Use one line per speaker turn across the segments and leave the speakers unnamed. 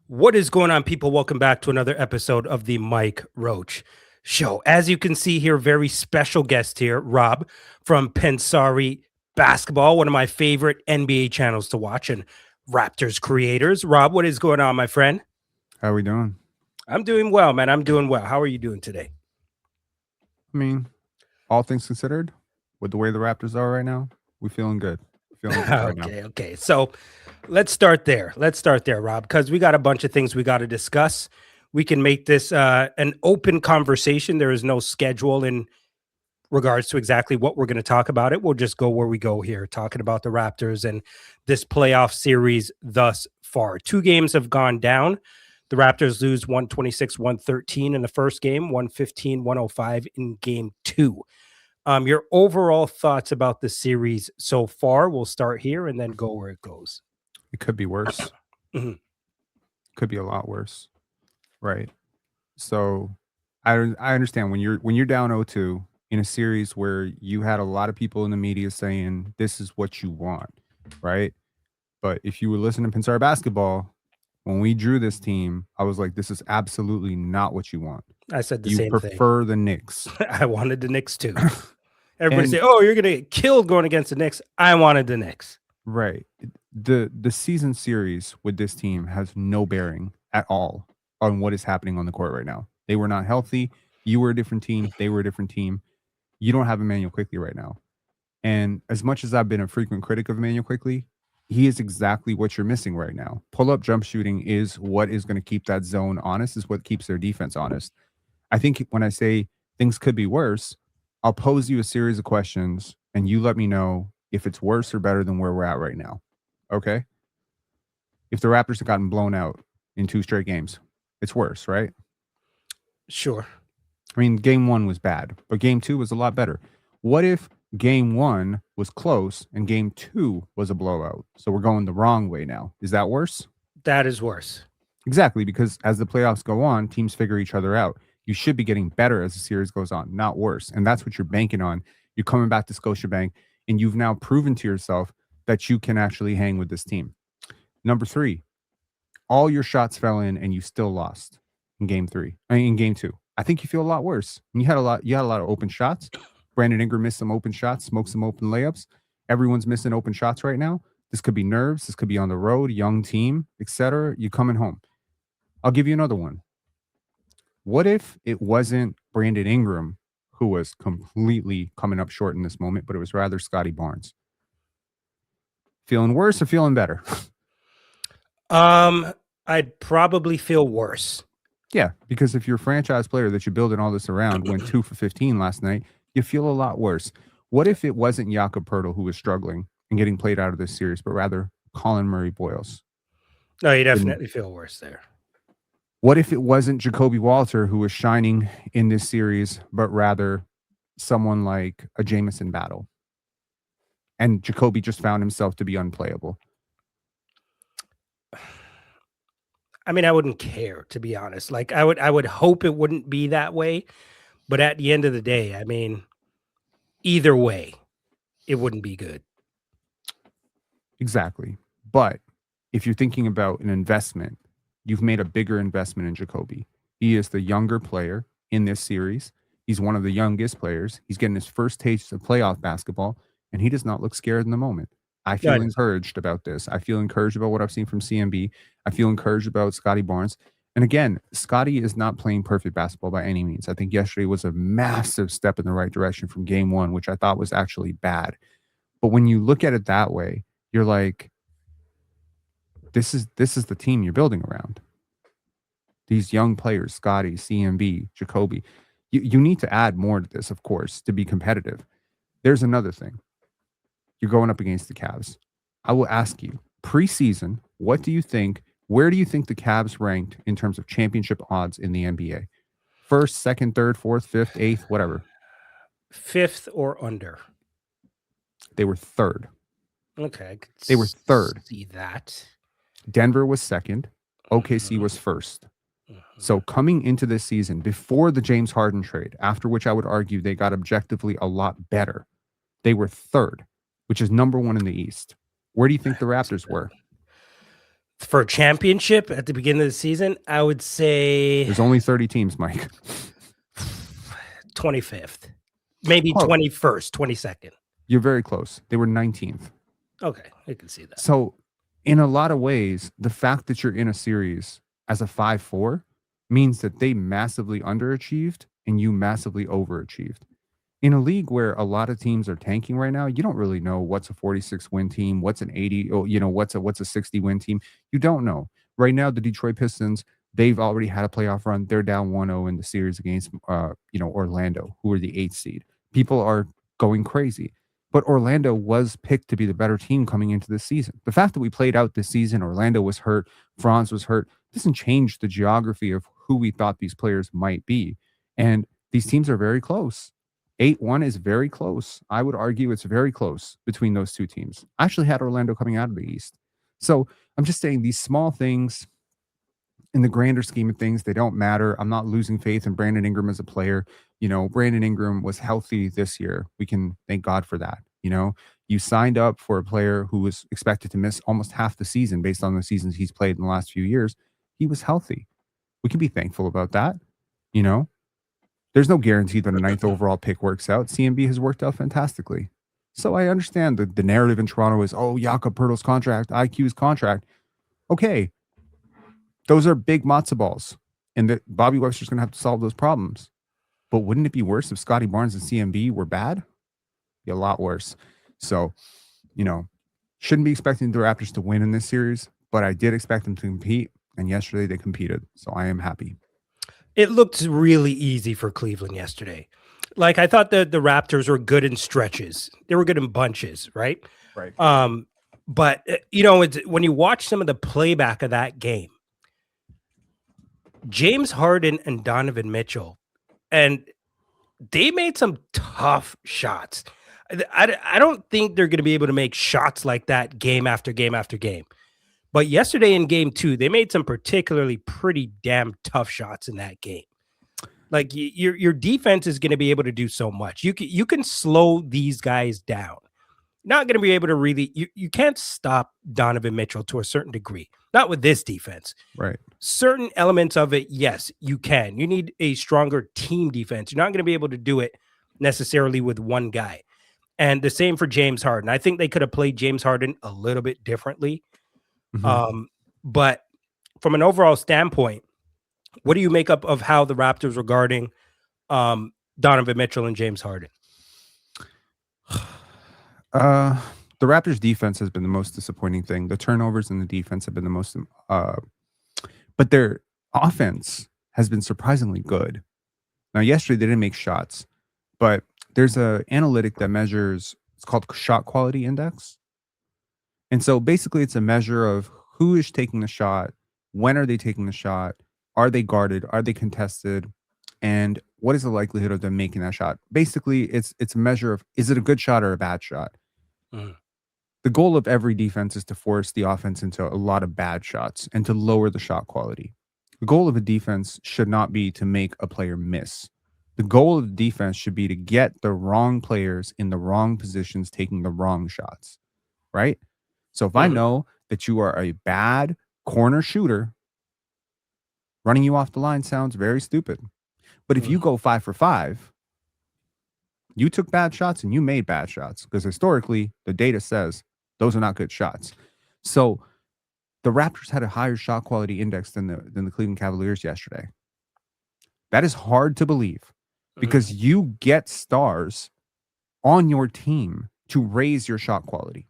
What is going on, people? Welcome back to another episode of the Mike Roach Show. As you can see here, very special guest here, Rob from Pensare Basketball, one of my favorite NBA channels to watch and Raptors creators. Rob, what is going on, my friend?
How are we doing?
I'm doing well, man. I'm doing well. How are you doing today?
I mean, all things considered, with the way the Raptors are right now, we feeling good. Feeling good right now.
Okay. So let's start there. Rob, because we got a bunch of things we got to discuss. We can make this an open conversation. There is no schedule in regards to exactly what we're going to talk about. It we'll just go where we go here, talking about the Raptors and this playoff series thus far. 2 games have gone down. The Raptors lose 126-113 in the first game, 115-105 in game 2. Your overall thoughts about the series so far? We'll start here and then go where it goes.
It could be worse.
Mhm.
Could be a lot worse. Right. So I understand when you're down 0-2 in a series where you had a lot of people in the media saying this is what you want, right? But if you were listening to Pensare Basketball, when we drew this team, I was like, this is absolutely not what you want.
I said the
You
same thing.
prefer the Knicks.
I wanted the Knicks too. Everybody say, "Oh, you're going to get killed going against the Knicks." I wanted the Knicks.
Right. The season series with this team has no bearing at all on what is happening on the court right now. They were not healthy. You were a different team. They were a different team. You don't have Emmanuel Quickley right now. And as much as I've been a frequent critic of Emmanuel Quickley, he is exactly what you're missing right now. Pull-up jump shooting is what is going to keep that zone honest, is what keeps their defense honest. I think when I say things could be worse, I'll pose you a series of questions and you let me know if it's worse or better than where we're at right now. Okay? If the Raptors have gotten blown out in 2 straight games, it's worse, right?
Sure.
I mean, game 1 was bad, but game 2 was a lot better. What if game 1 was close and game 2 was a blowout? So we're going the wrong way now. Is that worse?
That is worse.
Exactly, because as the playoffs go on, teams figure each other out. You should be getting better as the series goes on, not worse. And that's what you're banking on. You're coming back to Scotiabank, and you've now proven to yourself that you can actually hang with this team. Number 3, all your shots fell in and you still lost in game 2. I think you feel a lot worse. You had a lot of open shots. Brandon Ingram missed some open shots, smoked some open layups. Everyone's missing open shots right now. This could be nerves. This could be on the road, young team, etc. You coming home. I'll give you another one. What if it wasn't Brandon Ingram who was completely coming up short in this moment, but it was rather Scotty Barnes? Feeling worse or feeling better?
I'd probably feel worse.
Yeah, because if your franchise player that you're building all this around went 2 for 15 last night, you feel a lot worse. What if it wasn't Jakob Poeltl who was struggling and getting played out of this series, but rather Colin Murray-Boyles?
No, you definitely feel worse there.
What if it wasn't Jakob Poeltl who was shining in this series, but rather someone like a Jamison Battle? And Jacoby just found himself to be unplayable.
I mean, I wouldn't care, to be honest. Like I would hope it wouldn't be that way, but at the end of the day, I mean, either way, it wouldn't be good.
Exactly. But if you're thinking about an investment, you've made a bigger investment in Jacoby. He is the younger player in this series. He's one of the youngest players. He's getting his first taste of playoff basketball, and he does not look scared in the moment. I feel encouraged about this. I feel encouraged about what I've seen from CMB. I feel encouraged about Scotty Barnes. And again, Scotty is not playing perfect basketball by any means. I think yesterday was a massive step in the right direction from game 1, which I thought was actually bad. But when you look at it that way, you're like, this is the team you're building around. These young players, Scotty, CMB, Jacoby. You need to add more to this, of course, to be competitive. There's another thing. You're going up against the Cavs. I will ask you, preseason, where do you think the Cavs ranked in terms of championship odds in the NBA? First, second, third, fourth, fifth, eighth, whatever.
5th or under.
They were 3rd.
Okay.
They were 3rd.
See that.
Denver was 2nd. OKC was 1st. So coming into this season, before the James Harden trade, after which I would argue they got objectively a lot better, they were 3rd, which is number 1 in the East. Where do you think the Raptors were?
For a championship at the beginning of the season, I would say
There's only 30 teams, Mike.
25th, maybe
Close.
21st, 22nd.
You're very close. They were 19th.
Okay, I can see that.
So, in a lot of ways, the fact that you're in a series as a 5-4 means that they massively underachieved and you massively overachieved. In a league where a lot of teams are tanking right now, you don't really know what's a 46 win team, what's an 80, or what's a 60 win team. You don't know. Right now, the Detroit Pistons, they've already had a playoff run. They're down 1-0 in the series against Orlando, who are the 8th seed. People are going crazy. But Orlando was picked to be the better team coming into this season. The fact that we played out this season, Orlando was hurt, Franz was hurt, doesn't change the geography of who we thought these players might be. And these teams are very close. 8-1 is very close. I would argue it's very close between those two teams. I actually had Orlando coming out of the East. So I'm just saying these small things, in the grander scheme of things, they don't matter. I'm not losing faith in Brandon Ingram as a player. Brandon Ingram was healthy this year. We can thank God for that. You signed up for a player who was expected to miss almost half the season based on the seasons he's played in the last few years. He was healthy. We can be thankful about that. There's no guarantee that a 9th overall pick works out. CMB has worked out fantastically. So I understand the narrative in Toronto is, Jakob Poeltl's contract, IQ's contract. Okay. Those are big matzo balls. And that Bobby Webster's going to have to solve those problems. But wouldn't it be worse if Scotty Barnes and CMB were bad? Be a lot worse. So, shouldn't be expecting the Raptors to win in this series, but I did expect them to compete. And yesterday they competed. So I am happy.
It looked really easy for Cleveland yesterday. Like, I thought that the Raptors were good in stretches. They were good in bunches, right?
Right.
But it's, when you watch some of the playback of that game, James Harden and Donovan Mitchell, and they made some tough shots. I don't think they're going to be able to make shots like that game after game after game. But yesterday in game 2, they made some particularly pretty damn tough shots in that game. Like, your defense is going to be able to do so much. You can slow these guys down. Not going to be able to really, you can't stop Donovan Mitchell to a certain degree. Not with this defense.
Right.
Certain elements of it, yes, you can. You need a stronger team defense. You're not going to be able to do it necessarily with one guy. And the same for James Harden. I think they could have played James Harden a little bit differently. Mm-hmm. But from an overall standpoint, what do you make up of how the Raptors regarding Donovan Mitchell and James Harden?
The Raptors defense has been the most disappointing thing. The turnovers in the defense have been the most, but their offense has been surprisingly good. Now, yesterday they didn't make shots, but there's an analytic that measures, it's called shot quality index. And so basically it's a measure of who is taking the shot, when are they taking the shot, are they guarded, are they contested, and what is the likelihood of them making that shot? Basically, it's a measure of, is it a good shot or a bad shot? Mm. The goal of every defense is to force the offense into a lot of bad shots and to lower the shot quality. The goal of a defense should not be to make a player miss. The goal of the defense should be to get the wrong players in the wrong positions taking the wrong shots, right? So if I know that you are a bad corner shooter, running you off the line sounds very stupid. But if you go 5 for 5, you took bad shots and you made bad shots, because historically the data says those are not good shots. So the Raptors had a higher shot quality index than the Cleveland Cavaliers yesterday. That is hard to believe, because you get stars on your team to raise your shot quality.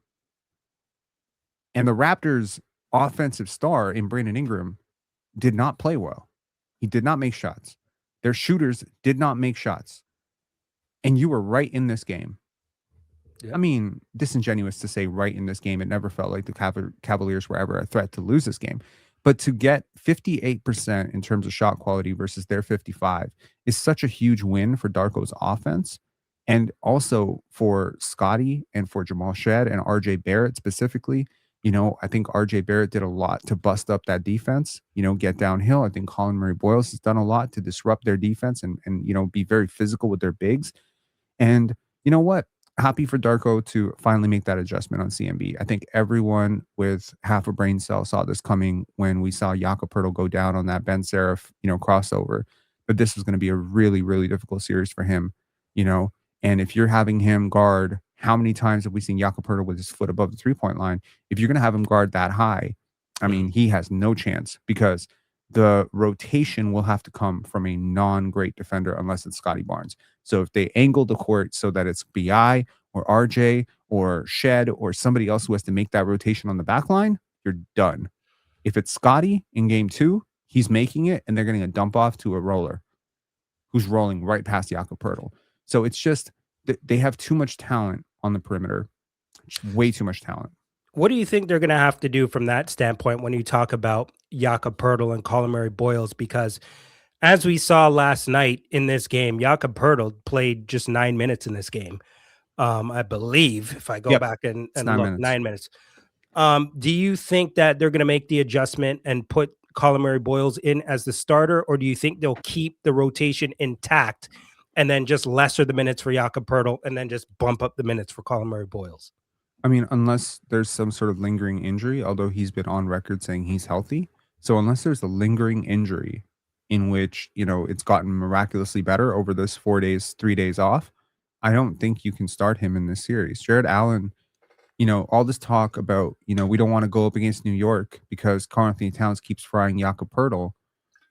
And the Raptors' offensive star in Brandon Ingram did not play well. He did not make shots. Their shooters did not make shots. And you were right in this game. Yep. I mean, disingenuous to say right in this game. It never felt like the Cavaliers were ever a threat to lose this game. But to get 58% in terms of shot quality versus their 55 is such a huge win for Darko's offense. And also for Scotty and for Jamal Shed and RJ Barrett specifically. I think RJ Barrett did a lot to bust up that defense, get downhill. I think Colin Murray-Boyles has done a lot to disrupt their defense and be very physical with their bigs. And you know what? happy for Darko to finally make that adjustment on CMB. I think everyone with half a brain cell saw this coming when we saw Jakob Poeltl go down on that Ben Seraph, crossover. But this was going to be a really, really difficult series for him, you know. And if you're having him guard, how many times have we seen Jakob Poeltl with his foot above the 3-point line? If you're going to have him guard that high, I mean, he has no chance because the rotation will have to come from a non-great defender unless it's Scotty Barnes. So if they angle the court so that it's BI or RJ or Shed or somebody else who has to make that rotation on the back line, you're done. If it's Scotty in game 2, he's making it and they're getting a dump off to a roller who's rolling right past Jakob Poeltl. So it's just they have too much talent on the perimeter. Just way too much talent.
What do you think they're going to have to do from that standpoint when you talk about Jakob Poeltl and Colin Murray-Boyles? Because as we saw last night in this game, Jakob Poeltl played just 9 minutes in this game. I believe, if I go back and look, 9 minutes. Do you think that they're going to make the adjustment and put Colin Murray-Boyles in as the starter, or do you think they'll keep the rotation intact and then just lesser the minutes for Jakob Poeltl and then just bump up the minutes for Colin Murray-Boyles?
I mean, unless there's some sort of lingering injury, although he's been on record saying he's healthy. So unless there's a lingering injury in which, it's gotten miraculously better over this 4 days, 3 days off, I don't think you can start him in this series. Jared Allen, all this talk about, we don't want to go up against New York because Karl-Anthony Towns keeps frying Jakob Poeltl.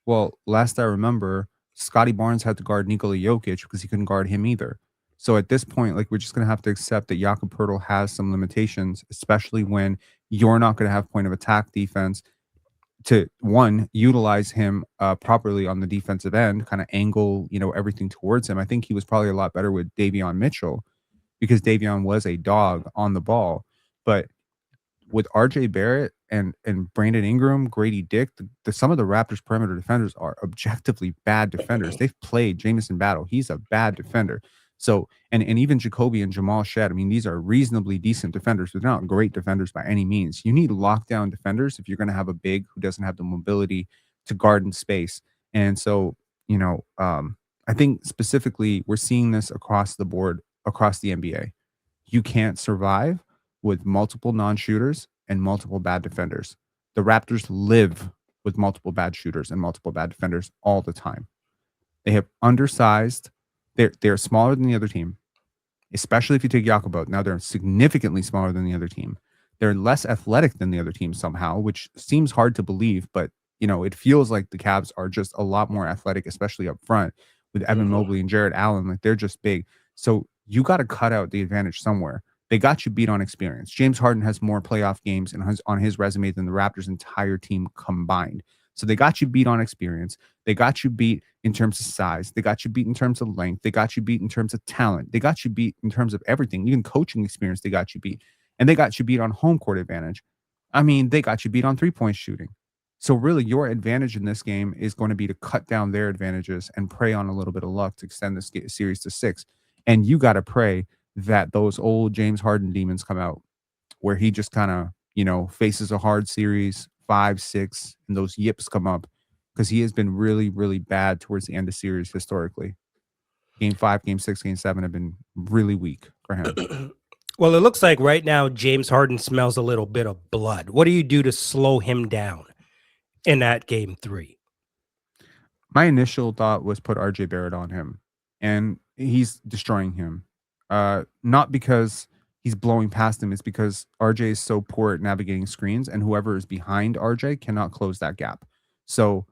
Well, last I remember, Scotty Barnes had to guard Nikola Jokic because he couldn't guard him either. So at this point, we're just going to have to accept that Jakob Poeltl has some limitations, especially when you're not going to have point of attack defense to, one, utilize him properly on the defensive end, kind of angle, everything towards him. I think he was probably a lot better with Davion Mitchell because Davion was a dog on the ball. But with RJ Barrett and Brandon Ingram, Grady Dick, some of the Raptors perimeter defenders are objectively bad defenders. They've played Jamison Battle. He's a bad defender. So, and even Jacoby and Jamal Shed, I mean, these are reasonably decent defenders, but they're not great defenders by any means. You need lockdown defenders if you're going to have a big who doesn't have the mobility to guard in space. And so, I think specifically we're seeing this across the board, across the NBA. You can't survive with multiple non-shooters and multiple bad defenders. The Raptors live with multiple bad shooters and multiple bad defenders all the time. They have undersized. They're smaller than the other team, especially if you take Jakob out. Now they're significantly smaller than the other team. They're less athletic than the other team somehow, which seems hard to believe, but it feels like the Cavs are just a lot more athletic, especially up front with Evan Mobley and Jared Allen. Like they're just big. So you got to cut out the advantage somewhere. They got you beat on experience. James Harden has more playoff games on his resume than the Raptors' entire team combined. So they got you beat on experience. They got you beat in terms of size. They got you beat in terms of length. They got you beat in terms of talent. They got you beat in terms of everything, even coaching experience. They got you beat. And they got you beat on home court advantage. I mean, they got you beat on 3-point shooting. So really your advantage in this game is going to be to cut down their advantages and prey on a little bit of luck to extend this series to 6. And you got to pray that those old James Harden demons come out where he just kind of, faces a hard series, 5-6, and those yips come up because he has been really, really bad towards the end of series historically. Game 5, Game 6, Game 7 have been really weak for him.
Well, it looks like right now James Harden smells a little bit of blood. What do you do to slow him down in that Game 3?
My initial thought was put RJ Barrett on him, and he's destroying him. Not because he's blowing past him. It's because RJ is so poor at navigating screens, and whoever is behind RJ cannot close that gap. So,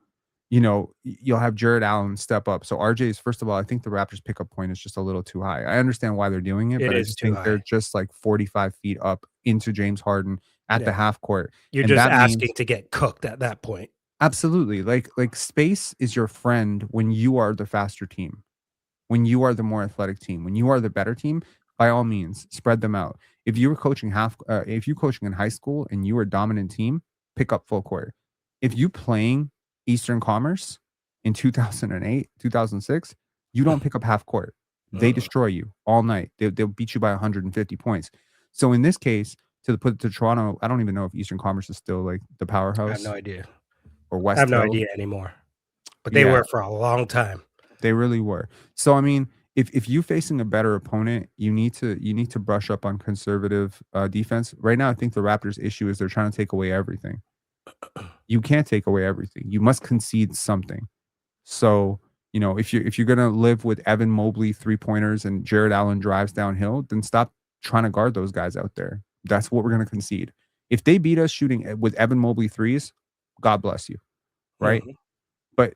you'll have Jared Allen step up. So RJ's, first of all, I think the Raptors pickup point is just a little too high. I understand why they're doing it, but I just think they're just like 45 feet up into James Harden at the half court.
You're just asking to get cooked at that point.
Absolutely. Like space is your friend when you are the faster team. When you are the more athletic team, when you are the better team, by all means, spread them out. If you were coaching if you're coaching in high school and you were a dominant team, pick up full court. If you playing Eastern Commerce in 2008, 2006, you don't pick up half court. They destroy you all night. They'll beat you by 150 points. So in this case, to put it to Toronto, I don't even know if Eastern Commerce is still like the powerhouse.
I have no idea.
Or West.
I have no idea anymore. But they were for a long time.
They really were. So, I mean, if you're facing a better opponent, you need to brush up on conservative defense. Right now, I think the Raptors' issue is they're trying to take away everything. You can't take away everything. You must concede something. So, if you're gonna live with Evan Mobley 3-pointers and Jared Allen drives downhill, then stop trying to guard those guys out there. That's what we're gonna concede. If they beat us shooting with Evan Mobley threes, God bless you, right?
Mhm.
But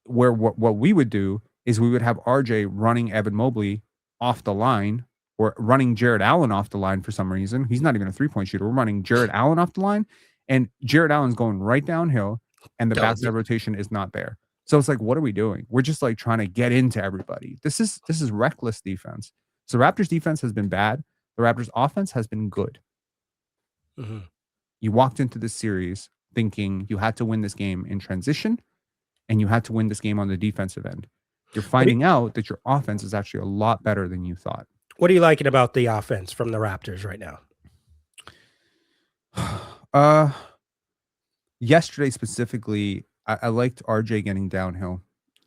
what we would do is we would have RJ running Evan Mobley off the line or running Jared Allen off the line for some reason. He's not even a 3-point shooter. We're running Jared Allen off the line, and Jared Allen's going right downhill, and the backside rotation is not there. So it's like, what are we doing? We're just like trying to get into everybody. This is reckless defense. So Raptors defense has been bad. The Raptors offense has been good.
Mhm.
You walked into this series thinking you had to win this game in transition, and you had to win this game on the defensive end. You're finding out that your offense is actually a lot better than you thought.
What are you liking about the offense from the Raptors right now?
Yesterday specifically, I liked RJ getting downhill.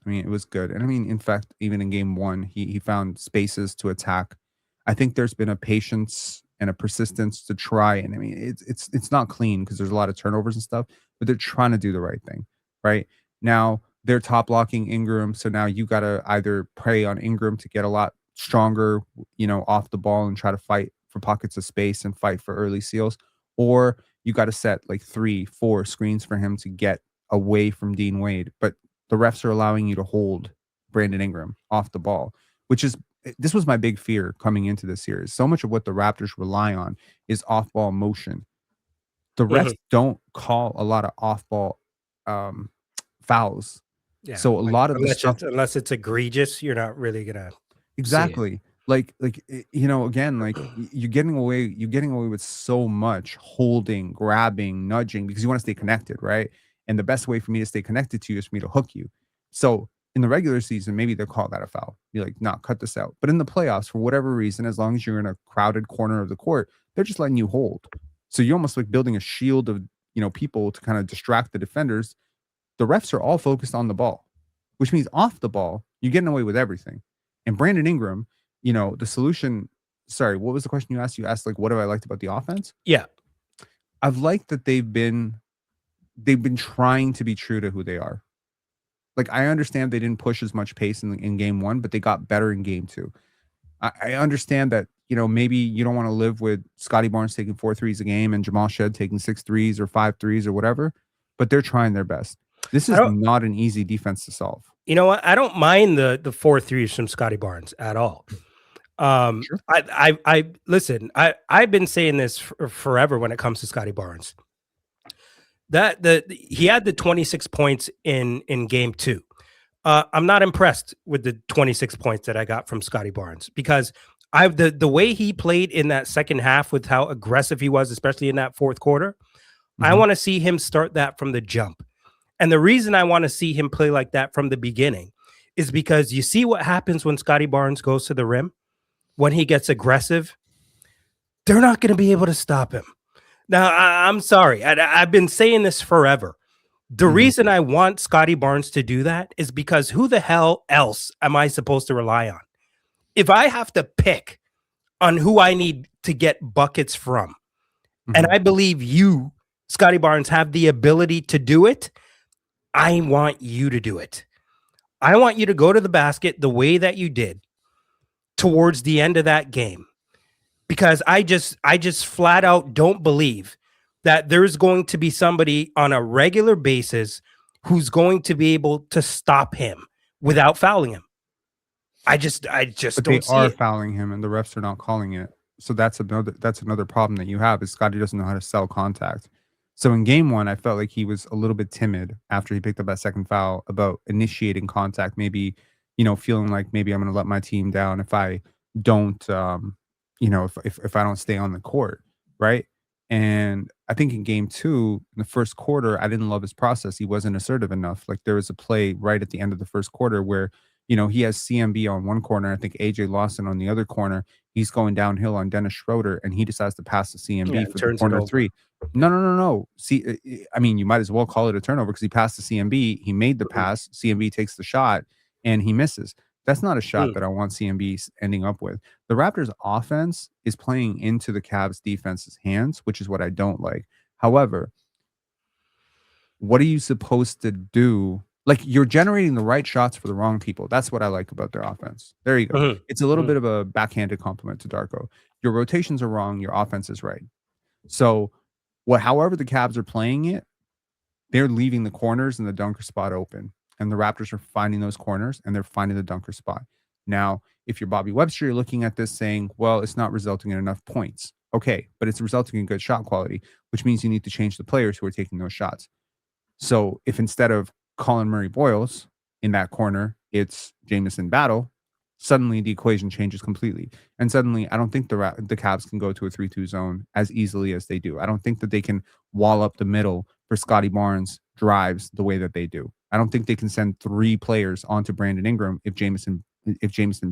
I mean, it was good. And I mean, in fact, even in game one, he found spaces to attack. I think there's been a patience and a persistence to try. And I mean, it's not clean because there's a lot of turnovers and stuff, but they're trying to do the right thing. Right now, they're top blocking Ingram. So now you got to either prey on Ingram to get a lot stronger, off the ball and try to fight for pockets of space and fight for early seals, or you got to set like 3-4 screens for him to get away from Dean Wade. But the refs are allowing you to hold Brandon Ingram off the ball, this was my big fear coming into this series. So much of what the Raptors rely on is off-ball motion. The refs don't call a lot of off-ball fouls.
Yeah,
so a lot of the stuff,
unless it's egregious, you're not really gonna
exactly. Like again, like you're getting away with so much holding, grabbing, nudging because you want to stay connected, right? And the best way for me to stay connected to you is for me to hook you. So in the regular season, maybe they'll call that a foul. You're like, nah, cut this out. But in the playoffs, for whatever reason, as long as you're in a crowded corner of the court, they're just letting you hold. So you're almost like building a shield of people to kind of distract the defenders. The refs are all focused on the ball, which means off the ball, you're getting away with everything. And Brandon Ingram, the solution. Sorry, what was the question you asked? You asked like, what have I liked about the offense?
Yeah,
I've liked that they've been trying to be true to who they are. Like, I understand they didn't push as much pace in game one, but they got better in game two. I understand that, maybe you don't want to live with Scotty Barnes taking 4 threes a game and Jamal Shed taking 6 threes or 5 threes or whatever, but they're trying their best. This is not an easy defense to solve.
You know what? I don't mind the 4 threes from Scotty Barnes at all.
Sure.
I listen. I've been saying this forever when it comes to Scotty Barnes. He had the 26 points in game 2. I'm not impressed with the 26 points that I got from Scotty Barnes because the way he played in that second half with how aggressive he was, especially in that fourth quarter. I want to see him start that from the jump. And the reason I want to see him play like that from the beginning is because you see what happens when Scotty Barnes goes to the rim. When he gets aggressive, they're not going to be able to stop him. Now, I'm sorry. I've been saying this forever. The reason I want Scotty Barnes to do that is because who the hell else am I supposed to rely on? If I have to pick on who I need to get buckets from, and I believe you, Scotty Barnes, have the ability to do it, I want you to do it. I want you to go to the basket the way that you did towards the end of that game. Because I just flat out don't believe that there's going to be somebody on a regular basis who's going to be able to stop him without fouling him. I just
but
don't see it.
Fouling him and the refs are not calling it. So that's another problem that you have is Scotty doesn't know how to sell contact. So in game one, I felt like he was a little bit timid after he picked up that second foul about initiating contact, maybe, feeling like maybe I'm going to let my team down if I don't, if I don't stay on the court, right? And I think in game 2, in the first quarter, I didn't love his process. He wasn't assertive enough. Like there was a play right at the end of the first quarter where, he has CMB on one corner. I think AJ Lawson on the other corner. He's going downhill on Dennis Schroeder, and he decides to pass to CMB for the corner 3. No. See, I mean, you might as well call it a turnover because he passed to CMB. He made the pass. CMB takes the shot, and he misses. That's not a shot that I want CMB ending up with. The Raptors offense is playing into the Cavs defense's hands, which is what I don't like. However, what are you supposed to do? Like, you're generating the right shots for the wrong people. That's what I like about their offense. There you go. It's a little bit of a backhanded compliment to Darko. Your rotations are wrong. Your offense is right. So however the Cavs are playing it, they're leaving the corners and the dunker spot open. And the Raptors are finding those corners and they're finding the dunker spot. Now, if you're Bobby Webster, you're looking at this saying, well, it's not resulting in enough points. Okay, but it's resulting in good shot quality, which means you need to change the players who are taking those shots. So if instead of Colin Murray Boyles in that corner, it's Jamison Battle, suddenly the equation changes completely. And suddenly, I don't think the Cavs can go to a 3-2 zone as easily as they do. I don't think that they can wall up the middle for Scotty Barnes drives the way that they do. I don't think they can send 3 players onto Brandon Ingram if Jamison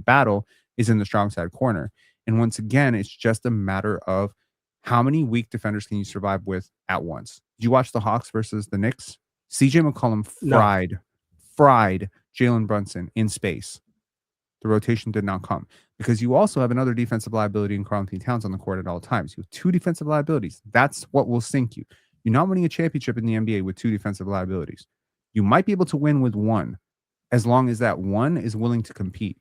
Battle is in the strong side corner. And once again, it's just a matter of how many weak defenders can you survive with at once. Did you watch the Hawks versus the Knicks? CJ McCollum fried Jalen Brunson in space. The rotation did not come because you also have another defensive liability in Karl-Anthony Towns on the court at all times. You have 2 defensive liabilities. That's what will sink you. You're not winning a championship in the NBA with 2 defensive liabilities. You might be able to win with 1 as long as that 1 is willing to compete.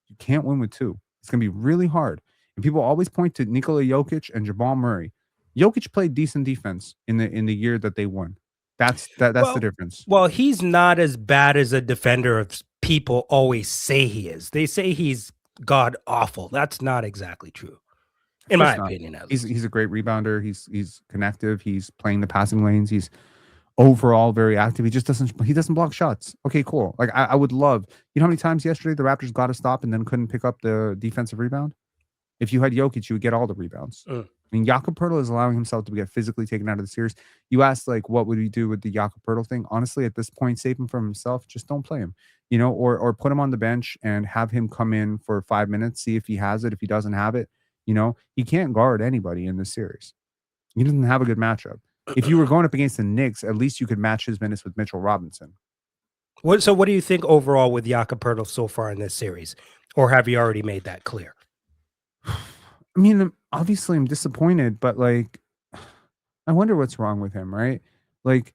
You can't win with 2. It's going to be really hard. And people always point to Nikola Jokic and Jamal Murray. Jokic played decent defense in the year that they won. That's the difference.
Well, he's not as bad as a defender as people always say he is. They say he's god awful. That's not exactly true, in my opinion. At least.
He's a great rebounder. He's connective. He's playing the passing lanes. He's overall very active. He doesn't block shots. Okay, cool. Like I would love. You know how many times yesterday the Raptors got a stop and then couldn't pick up the defensive rebound? If you had Jokic, you would get all the rebounds. I mean, Jakob Poeltl is allowing himself to get physically taken out of the series. You asked, like, what would he do with the Jakob Poeltl thing? Honestly, at this point, save him from himself. Just don't play him, or put him on the bench and have him come in for 5 minutes, see if he has it. If he doesn't have it, he can't guard anybody in this series. He doesn't have a good matchup. If you were going up against the Knicks, at least you could match his minutes with Mitchell Robinson.
So what do you think overall with Jakob Poeltl so far in this series? Or have you already made that clear?
I mean, obviously I'm disappointed, but like, I wonder what's wrong with him, right? Like,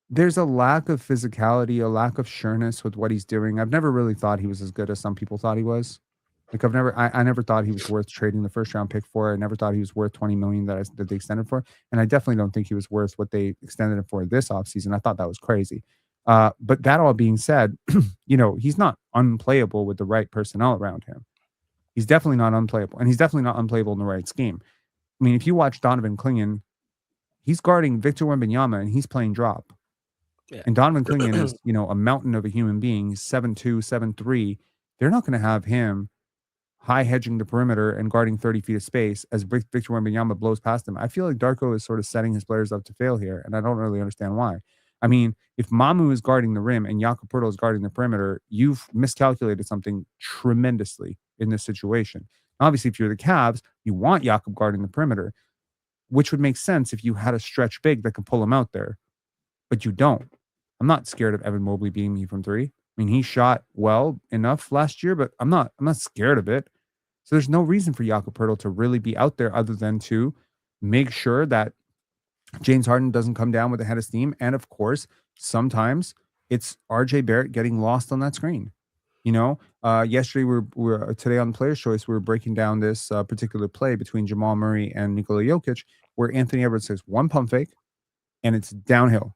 there's a lack of physicality, a lack of sureness with what he's doing. I've never really thought he was as good as some people thought he was. Like, I never thought he was worth trading the first round pick for. I never thought he was worth $20 million that they extended for. And I definitely don't think he was worth what they extended him for this offseason. I thought that was crazy. But that all being said, he's not unplayable with the right personnel around him. He's definitely not unplayable. And he's definitely not unplayable in the right scheme. I mean, if you watch Donovan Clingan, he's guarding Victor Wembanyama and he's playing drop. Yeah. And Donovan Clingan is, a mountain of a human being. He's 7'2", 7'3". They're not going to have him high hedging the perimeter and guarding 30 feet of space as Victor Wembanyama blows past him. I feel like Darko is sort of setting his players up to fail here, and I don't really understand why. I mean, if Mamu is guarding the rim and Jakob Poeltl is guarding the perimeter, you've miscalculated something tremendously in this situation. Obviously, if you're the Cavs, you want Jakob guarding the perimeter, which would make sense if you had a stretch big that could pull him out there, but you don't. I'm not scared of Evan Mobley beating me from 3. I mean, he shot well enough last year, but I'm not scared of it. So there's no reason for Jakob Poeltl to really be out there other than to make sure that James Harden doesn't come down with a head of steam. And of course, sometimes it's RJ Barrett getting lost on that screen. Yesterday today on Player's Choice, we were breaking down this particular play between Jamal Murray and Nikola Jokic, where Anthony Edwards says 1 pump fake and it's downhill.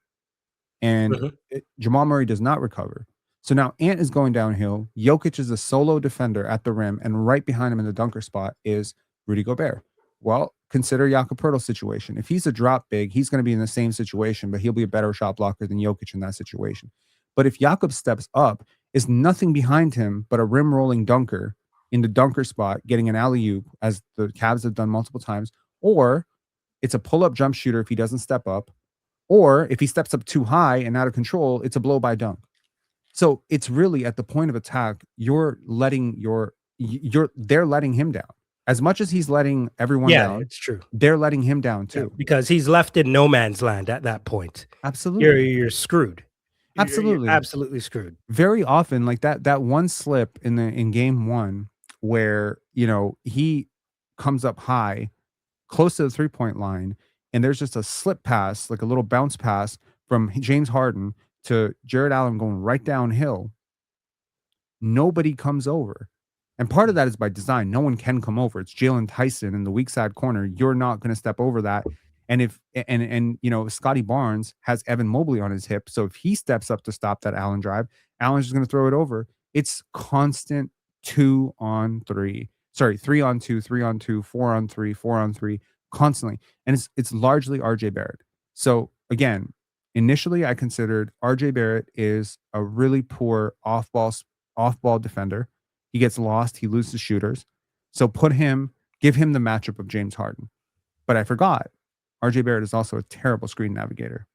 And Jamal Murray does not recover. So now Ant is going downhill. Jokic is a solo defender at the rim, and right behind him in the dunker spot is Rudy Gobert. Well, consider Jakob Poeltl's situation. If he's a drop big, he's going to be in the same situation, but he'll be a better shot blocker than Jokic in that situation. But if Jakob steps up, is nothing behind him but a rim rolling dunker in the dunker spot, getting an alley-oop, as the Cavs have done multiple times, or it's a pull-up jump shooter if he doesn't step up, or if he steps up too high and out of control, it's a blow-by dunk. So it's really at the point of attack, they're letting him down. As much as he's letting everyone down,
it's true.
They're letting him down too.
Yeah, because he's left in no man's land at that point.
Absolutely.
You're screwed. you're
Absolutely.
absolutely screwed.
Very often, like that one slip in game one where, he comes up high, close to the 3-point line, and there's just a slip pass, like a little bounce pass from James Harden to Jared Allen going right downhill. Nobody comes over. And part of that is by design. No one can come over. It's Jalen Tyson in the weak side corner. You're not going to step over that. And Scotty Barnes has Evan Mobley on his hip. So if he steps up to stop that Allen drive, Allen's just going to throw it over. It's constant 2-on-3. Sorry, 3-on-2, 3-on-2, 4-on-3, 4-on-3, constantly. And it's largely RJ Barrett. So again, initially I considered RJ Barrett is a really poor off-ball defender. He gets lost. He loses shooters. So give him the matchup of James Harden. But I forgot, RJ Barrett is also a terrible screen navigator.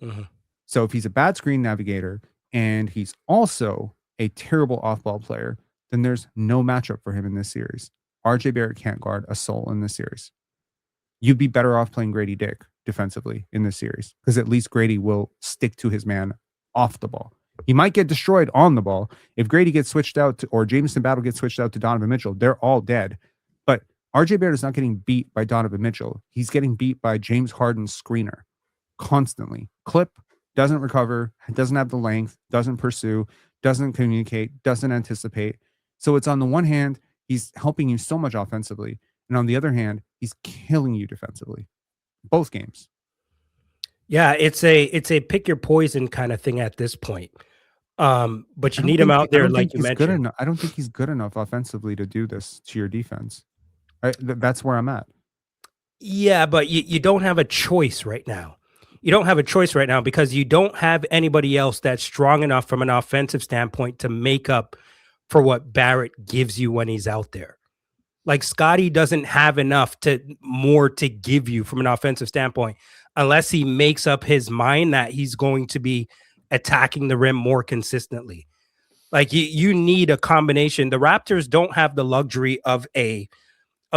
Mm-hmm.
So if he's a bad screen navigator and he's also a terrible off-ball player, then there's no matchup for him in this series. RJ Barrett can't guard a soul in this series. You'd be better off playing Grady Dick defensively in this series because at least Grady will stick to his man off the ball. He might get destroyed on the ball. If Grady gets switched out to, or Jameson Battle gets switched out to Donovan Mitchell, they're all dead. But RJ Barrett is not getting beat by Donovan Mitchell. He's getting beat by James Harden's screener constantly. Clip, doesn't recover, doesn't have the length, doesn't pursue, doesn't communicate, doesn't anticipate. So it's on the one hand, he's helping you so much offensively. And on the other hand, he's killing you defensively. Both games.
Yeah, it's a pick your poison kind of thing at this point. But you need him out there, like you mentioned.
I don't think he's good enough offensively to do this to your defense. That's where I'm at.
Yeah, but you don't have a choice right now. You don't have a choice right now because you don't have anybody else that's strong enough from an offensive standpoint to make up for what Barrett gives you when he's out there. Like Scotty doesn't have enough more to give you from an offensive standpoint unless he makes up his mind that he's going to be attacking the rim more consistently. Like you need a combination. The Raptors don't have the luxury of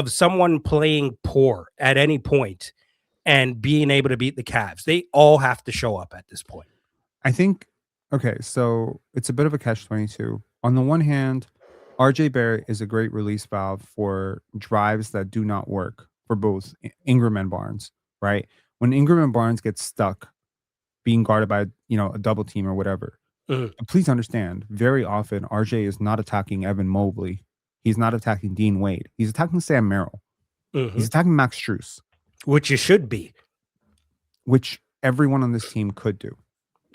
someone playing poor at any point and being able to beat the Cavs. They all have to show up at this point.
I think, okay, so it's a bit of a catch-22. On the one hand, RJ Barrett is a great release valve for drives that do not work for both Ingram and Barnes, right? When Ingram and Barnes get stuck being guarded by, a double team or whatever, please understand, very often RJ is not attacking Evan Mobley. He's not attacking Dean Wade. He's attacking Sam Merrill. He's attacking Max Strus.
Which you should be.
Which everyone on this team could do.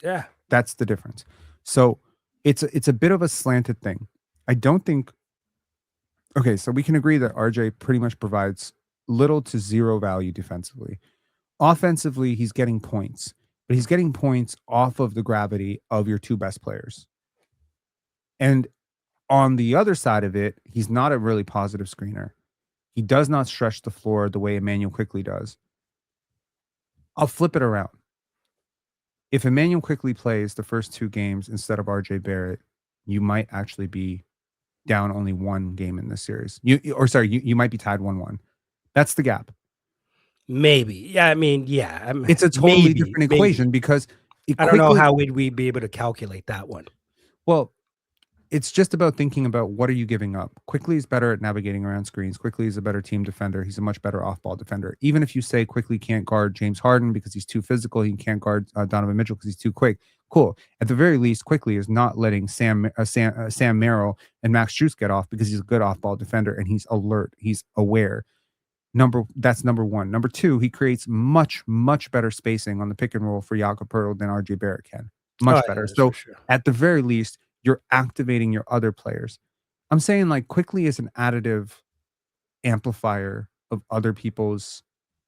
Yeah.
That's the difference. So it's a bit of a slanted thing. I don't think... Okay, so we can agree that RJ pretty much provides little to zero value defensively. Offensively, he's getting points. But he's getting points off of the gravity of your two best players. And on the other side of it, he's not a really positive screener. He does not stretch the floor the way Emmanuel Quickley does. I'll flip it around. If Emmanuel Quickley plays the first two games instead of RJ Barrett, you might actually be down only one game in this series. You might be tied 1-1. That's the gap.
Maybe. Yeah, I mean, yeah.
It's a totally different equation because
I don't know how would we be able to calculate that one.
Well, it's just about thinking about what are you giving up. Quickley is better at navigating around screens. Quickley is a better team defender. He's a much better off-ball defender. Even if you say Quickley can't guard James Harden because he's too physical, he can't guard Donovan Mitchell because he's too quick. Cool. At the very least, Quickley is not letting Sam Merrill and Max Strus get off because he's a good off-ball defender and he's alert. He's aware. That's number one. Number two, he creates much, much better spacing on the pick and roll for Jakob Poeltl than RJ Barrett can. Much better.
Yeah,
so
sure.
At the very least, you're activating your other players. I'm saying like Quickley is an additive amplifier of other people's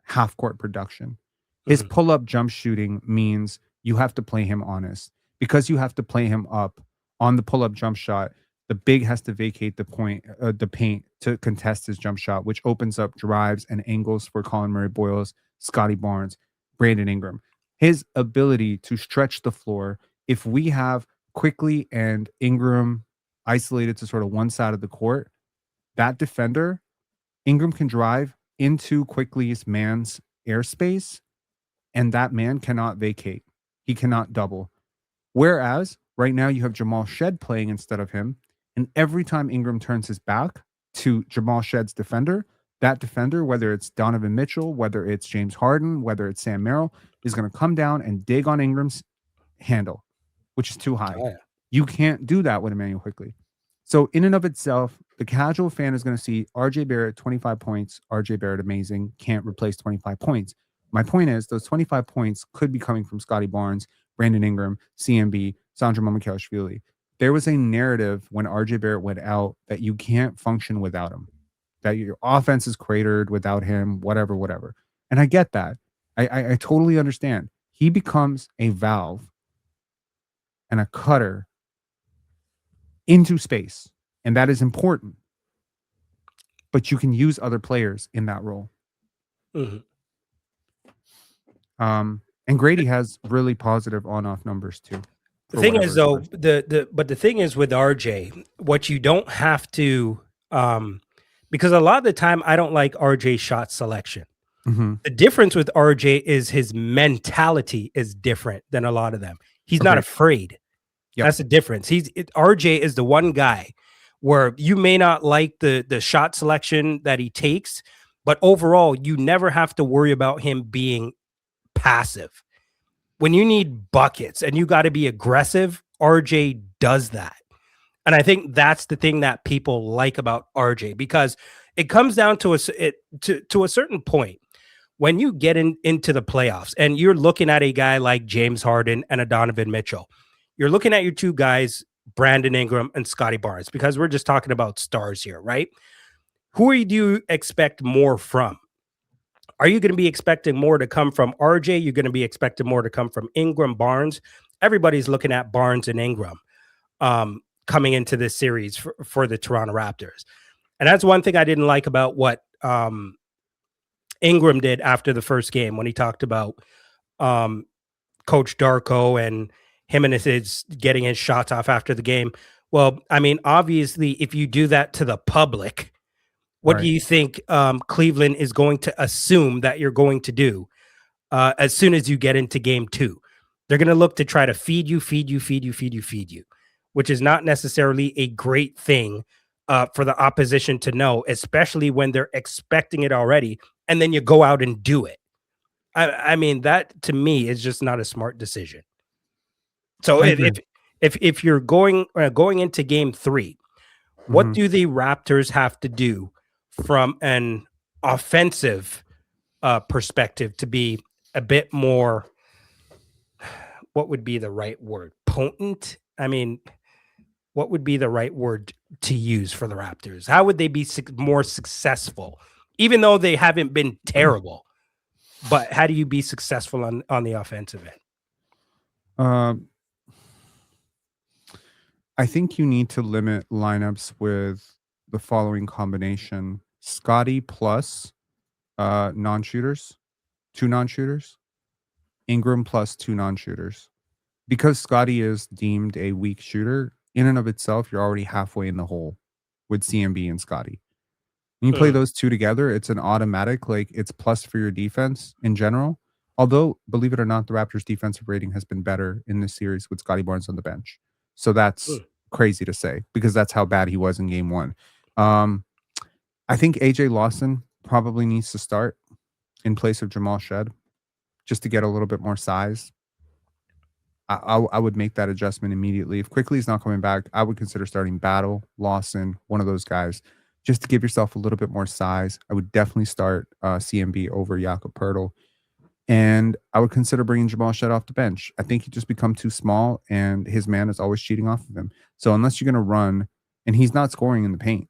half-court production. His pull-up jump shooting means you have to play him honest. Because you have to play him up on the pull-up jump shot, the big has to vacate the paint to contest his jump shot, which opens up drives and angles for Colin Murray-Boyles, Scotty Barnes, Brandon Ingram. His ability to stretch the floor, if we have Quickley and Ingram isolated to sort of one side of the court, that defender, Ingram can drive into Quickley's man's airspace, and that man cannot vacate. He cannot double. Whereas right now you have Jamal Shed playing instead of him. And every time Ingram turns his back to Jamal Shed's defender, that defender, whether it's Donovan Mitchell, whether it's James Harden, whether it's Sam Merrill, is going to come down and dig on Ingram's handle, which is too high.
Oh, yeah.
You can't do that with Emmanuel Quickley. So in and of itself, the casual fan is going to see RJ Barrett 25 points, RJ Barrett amazing, can't replace 25 points. My point is those 25 points could be coming from Scotty Barnes, Brandon Ingram, CMB, Sandro Mamukelashvili. There was a narrative when RJ Barrett went out that you can't function without him, that your offense is cratered without him, whatever. And I get that. I totally understand. He becomes a valve and a cutter into space, and that is important. But you can use other players in that role.
Mm-hmm.
And Grady has really positive on-off numbers too.
The thing is, though, the thing is with RJ, what you don't have to, because a lot of the time I don't like RJ's shot selection.
Mm-hmm.
The difference with RJ is his mentality is different than a lot of them. He's not afraid. Yep. That's the difference. RJ is the one guy where you may not like the shot selection that he takes, but overall, you never have to worry about him being passive. When you need buckets and you got to be aggressive, RJ does that. And I think that's the thing that people like about RJ, because it comes down to a certain point. When you get into the playoffs and you're looking at a guy like James Harden and a Donovan Mitchell, you're looking at your two guys, Brandon Ingram and Scotty Barnes, because we're just talking about stars here, right? Who do you expect more from? Are you going to be expecting more to come from RJ? You're going to be expecting more to come from Ingram, Barnes. Everybody's looking at Barnes and Ingram coming into this series for the Toronto Raptors. And that's one thing I didn't like about what Ingram did after the first game when he talked about Coach Darko and him and his getting his shots off after the game. Well, I mean, obviously, if you do that to the public, what do you think Cleveland is going to assume that you're going to do as soon as you get into game 2? They're going to look to try to feed you, which is not necessarily a great thing for the opposition to know, especially when they're expecting it already, and then you go out and do it. I mean, that to me is just not a smart decision. So if you're going into game 3, what do the Raptors have to do from an offensive perspective to be a bit more, what would be the right word? Potent? I mean, what would be the right word to use for the Raptors? How would they be more successful, even though they haven't been terrible? But how do you be successful on the offensive end?
I think you need to limit lineups with the following combination: Scotty plus non-shooters, 2 non-shooters, Ingram plus 2 non-shooters. Because Scotty is deemed a weak shooter, in and of itself, you're already halfway in the hole with CMB and Scotty. When you play those two together, it's an automatic, like it's plus for your defense in general. Although, believe it or not, the Raptors' defensive rating has been better in this series with Scotty Barnes on the bench. So that's crazy to say because that's how bad he was in game 1. I think AJ Lawson probably needs to start in place of Jamal Shed just to get a little bit more size. I would make that adjustment immediately. If Quickley is not coming back, I would consider starting Battle, Lawson, one of those guys, just to give yourself a little bit more size. I would definitely start CMB over Jakob Poeltl. And I would consider bringing Jamal Shed off the bench. I think he just become too small, and his man is always cheating off of him. So unless you're going to run, and he's not scoring in the paint,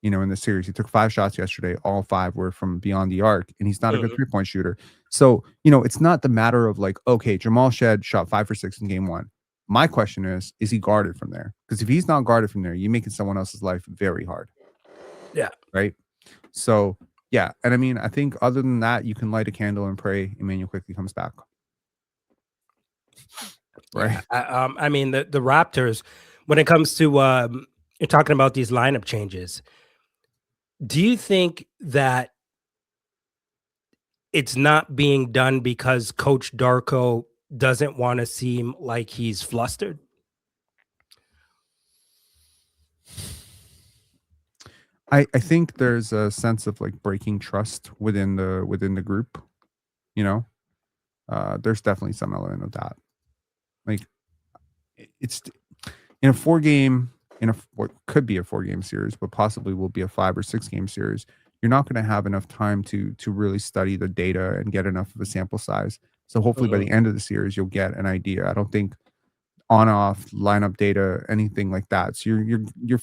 in the series. He took 5 shots yesterday. All 5 were from beyond the arc, and he's not a good 3-point shooter. So, it's not the matter of like, okay, Jamal Shed shot 5 for 6 in game 1. My question is he guarded from there? Because if he's not guarded from there, you're making someone else's life very hard.
Yeah.
Right? So, yeah. And I mean, I think other than that, you can light a candle and pray Emmanuel Quickley comes back. Right.
Yeah. I mean, the Raptors, when it comes to you're talking about these lineup changes, do you think that it's not being done because Coach Darko doesn't want to seem like he's flustered?
I think there's a sense of like breaking trust within the group, you know. There's definitely some element of that. Like it's in a what could be a 4-game series, but possibly will be a 5 or 6 game series. You're not going to have enough time to really study the data and get enough of a sample size. So hopefully by
Mhm.
the end of the series, you'll get an idea. I don't think on off lineup data, anything like that. So you're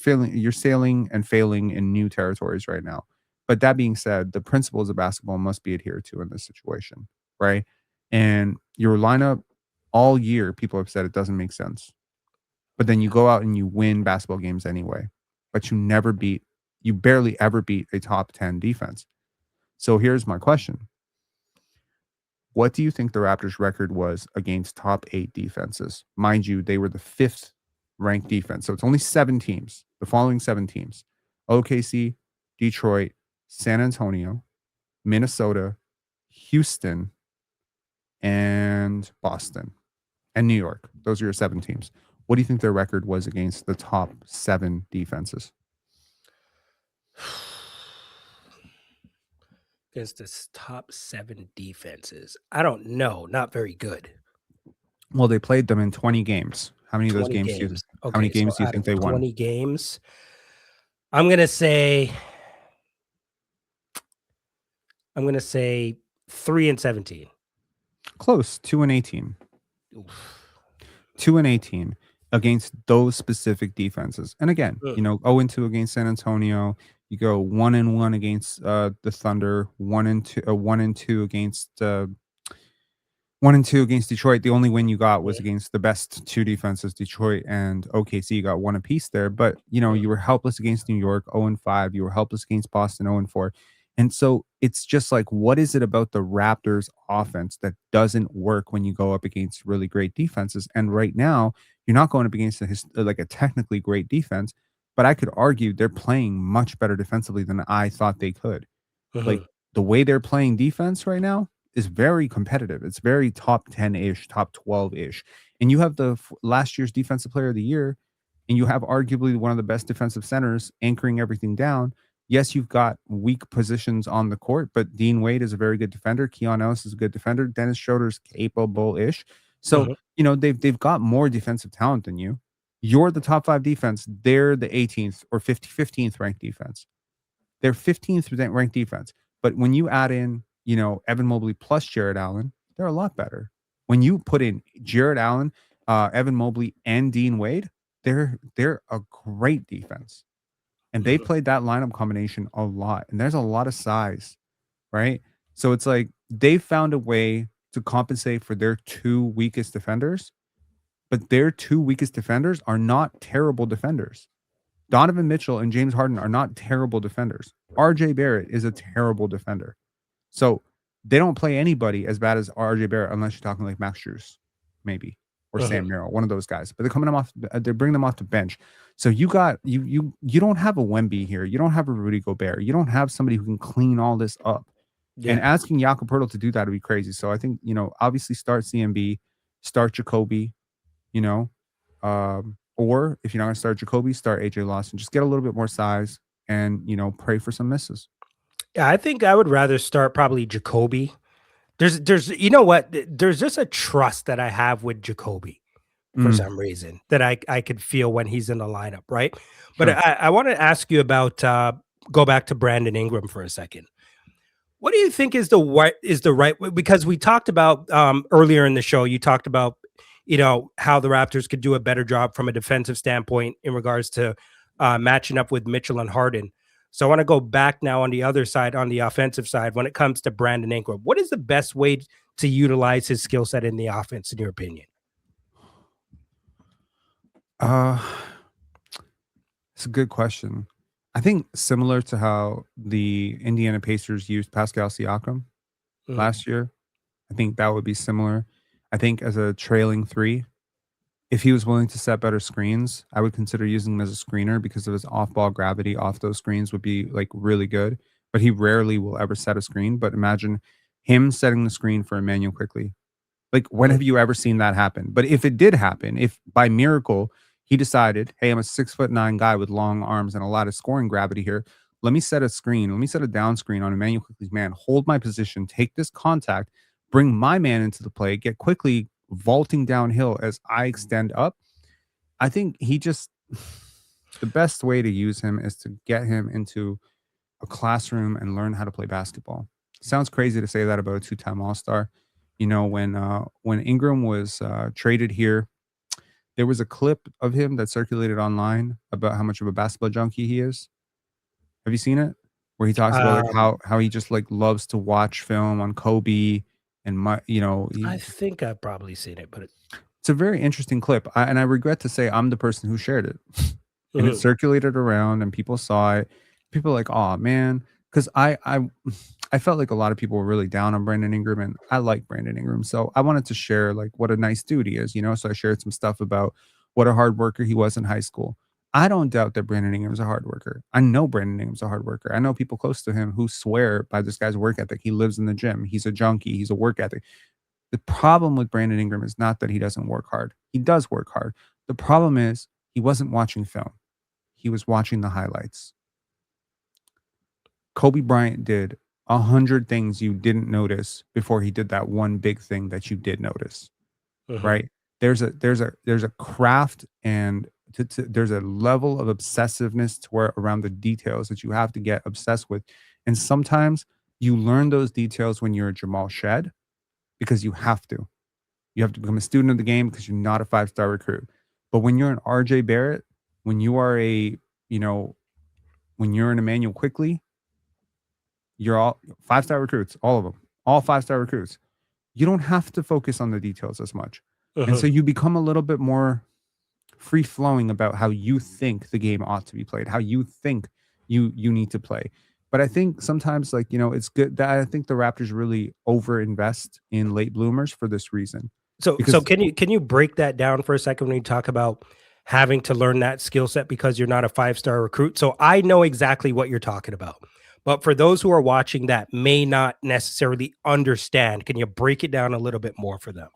sailing and failing in new territories right now. But that being said, the principles of basketball must be adhered to in this situation, right? And your lineup all year, people have said it doesn't make sense. But then you go out and you win basketball games anyway. But you barely ever beat a top 10 defense. So here's my question. What do you think the Raptors' record was against top 8 defenses? Mind you, they were the 5th ranked defense. So it's only 7 teams, the following 7 teams: OKC, Detroit, San Antonio, Minnesota, Houston, and Boston, and New York. Those are your 7 teams. What do you think their record was against the top 7 defenses?
Against the top 7 defenses. I don't know. Not very good.
Well, they played them in 20 games. How many of those
20
games
games.
how many
Okay, so
games do you
out
think
of
they won?
20 games, I'm gonna say I'm gonna say 3-17.
Close, 2-18.
Oof.
2-18 against those specific defenses. And again,
Mm,
0-2 against San Antonio. You go 1-1 against the Thunder, 1-2, 1-2 against 1-2 against Detroit. The only win you got was
mm,
against the best 2 defenses, Detroit and OKC. You got 1 apiece there, but
mm,
you were helpless against New York, 0-5. You were helpless against Boston, 0-4. And so it's just like, what is it about the Raptors offense that doesn't work when you go up against really great defenses? And right now, you're not going up against like a technically great defense, but I could argue they're playing much better defensively than I thought they could. Like
mhm.
the way they're playing defense right now is very competitive. It's very top 10-ish, top 12-ish. And you have last year's defensive player of the year, and you have arguably one of the best defensive centers anchoring everything down. Yes, you've got weak positions on the court, but Dean Wade is a very good defender. Keon Ellis is a good defender. Dennis Schroeder's capable-ish. So,
Mhm.
they've got more defensive talent than you. You're the top 5 defense. They're the 18th or 15th ranked defense. They're 15th ranked defense. But when you add in, Evan Mobley plus Jared Allen, they're a lot better. When you put in Jared Allen, Evan Mobley, and Dean Wade, they're a great defense. And they
Mhm.
played that lineup combination a lot. And there's a lot of size, right? So it's like they found a way to compensate for their 2 weakest defenders, but their 2 weakest defenders are not terrible defenders. Donovan Mitchell and James Harden are not terrible defenders. RJ Barrett is a terrible defender. So they don't play anybody as bad as RJ Barrett unless you're talking like Max Strus, maybe, or
Mhm.
Sam Merrill, one of those guys. But they're coming them off. They're bringing them off the bench. So you don't have a Wemby here. You don't have a Rudy Gobert. You don't have somebody who can clean all this up. And
Yeah.
asking Jakob Poeltl to do that would be crazy. So I think obviously start CMB, start Jacoby, you know, or if you're not going to start Jacoby, start AJ Lawson. Just get a little bit more size and pray for some misses.
Yeah, I think I would rather start probably Jacoby. There's you know what? There's just a trust that I have with Jacoby for
Mm,
some reason that I could feel when he's in the lineup, right? But
sure.
I want to ask you about go back to Brandon Ingram for a second. What do you think is the right way? Because we talked about earlier in the show, you talked about how the Raptors could do a better job from a defensive standpoint in regards to matching up with Mitchell and Harden. So I want to go back now on the other side, on the offensive side, when it comes to Brandon Ingram. What is the best way to utilize his skill set in the offense, in your opinion?
Uh, it's a good question. I think similar to how the Indiana Pacers used Pascal Siakam
Mm,
last year, I think that would be similar. I think as a trailing 3, if he was willing to set better screens, I would consider using him as a screener because of his off-ball gravity off those screens would be like really good. But he rarely will ever set a screen. But imagine him setting the screen for Emmanuel quickly. Like, when have you ever seen that happen? But if it did happen, if by miracle he decided, hey, I'm a 6'9" guy with long arms and a lot of scoring gravity here, let me set a screen, let me set a down screen on Emmanuel Quickly's man, hold my position, take this contact, bring my man into the play, get quickly vaulting downhill as I extend up. I think he just, the best way to use him is to get him into a classroom and learn how to play basketball. Sounds crazy to say that about a two-time All-Star. You know, when Ingram was traded here, there was a clip of him that circulated online about how much of a basketball junkie he is. Have you seen it? Where he talks about like how he just like loves to watch film on Kobe and
I think I've probably seen it, but
it's a very interesting clip. And I regret to say I'm the person who shared it. And it circulated around and people saw it. People were like, oh man, because I felt like a lot of people were really down on Brandon Ingram, and I like Brandon Ingram. So I wanted to share like what a nice dude he is, you know? So I shared some stuff about what a hard worker he was in high school. I don't doubt that Brandon Ingram's a hard worker. I know Brandon Ingram's a hard worker. I know people close to him who swear by this guy's work ethic. He lives in the gym. He's a junkie. He's a work ethic. The problem with Brandon Ingram is not that he doesn't work hard. He does work hard. The problem is he wasn't watching film. He was watching the highlights. Kobe Bryant did 100 things you didn't notice before he did that one big thing that you did notice. Right? There's a craft and there's a level of obsessiveness to where around the details that you have to get obsessed with. And sometimes you learn those details when you're a Jamal Shed because you have to. You have to become a student of the game because you're not a 5-star recruit. But when you're an RJ Barrett, when you are when you're an Emmanuel Quickly, you're all 5-star recruits, all of them, all 5-star recruits. You don't have to focus on the details as much. And so you become a little bit more free flowing about how you think the game ought to be played, how you think you need to play. But I think sometimes, like, it's good that I think the Raptors really overinvest in late bloomers for this reason.
So can you break that down for a second when you talk about having to learn that skill set because you're not a 5-star recruit? So I know exactly what you're talking about. But for those who are watching that may not necessarily understand, can you break it down a little bit more for them?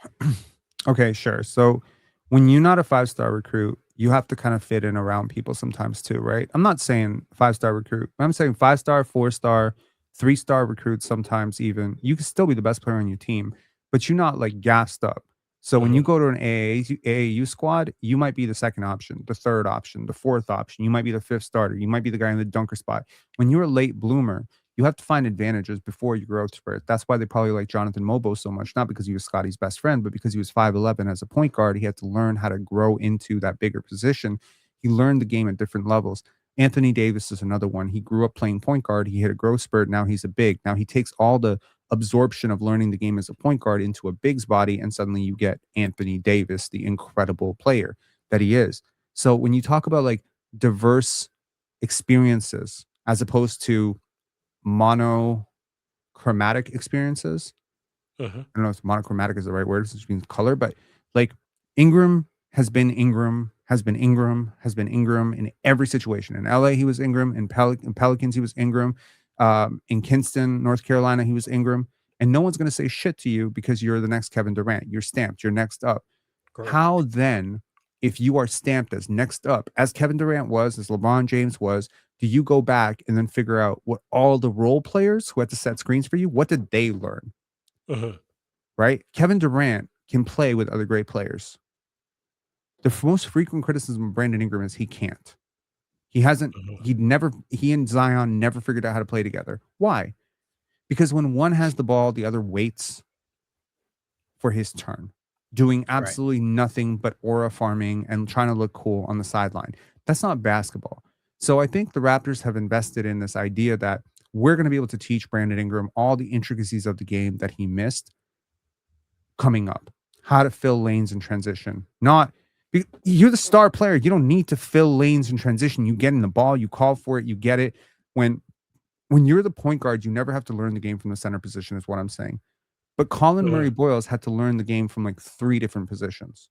Okay, sure. So when you're not a 5-star recruit, you have to kind of fit in around people sometimes too, right? I'm not saying 5-star recruit. I'm saying 5-star, 4-star, 3-star recruits sometimes even. You can still be the best player on your team, but you're not like gassed up. So when you go to an AAU squad, you might be the second option, the third option, the fourth option. You might be the 5th starter. You might be the guy in the dunker spot. When you're a late bloomer, you have to find advantages before you grow to it. That's why they probably like Jonathan Mobo so much, not because he was Scotty's best friend, but because he was 5'11" as a point guard. He had to learn how to grow into that bigger position. He learned the game at different levels. Anthony Davis is another one. He grew up playing point guard. He hit a growth spurt. Now he's a big. Now he takes all the absorption of learning the game as a point guard into a big's body, and suddenly you get Anthony Davis, the incredible player that he is. So when you talk about like diverse experiences as opposed to monochromatic experiences, I don't know if monochromatic is the right word, which means color, but like Ingram has been Ingram in every situation. In LA, he was Ingram. In Pelicans, he was Ingram. In Kinston, North Carolina, he was Ingram. And no one's going to say shit to you because you're the next Kevin Durant. You're stamped. You're next up. Correct. How then, if you are stamped as next up, as Kevin Durant was, as LeBron James was, do you go back and then figure out what all the role players who had to set screens for you, what did they learn? Right? Kevin Durant can play with other great players. The most frequent criticism of Brandon Ingram is he can't. He hasn't, he and Zion never figured out how to play together. Why? Because when one has the ball, the other waits for his turn, doing absolutely nothing but aura farming and trying to look cool on the sideline. That's not basketball. So I think the Raptors have invested in this idea that we're going to be able to teach Brandon Ingram all the intricacies of the game that he missed coming up, how to fill lanes in transition. You're the star player. You don't need to fill lanes in transition. You get in the ball, you call for it, you get it. When you're the point guard, you never have to learn the game from the center position is what I'm saying. But Colin Murray Boyles had to learn the game from like 3 different positions.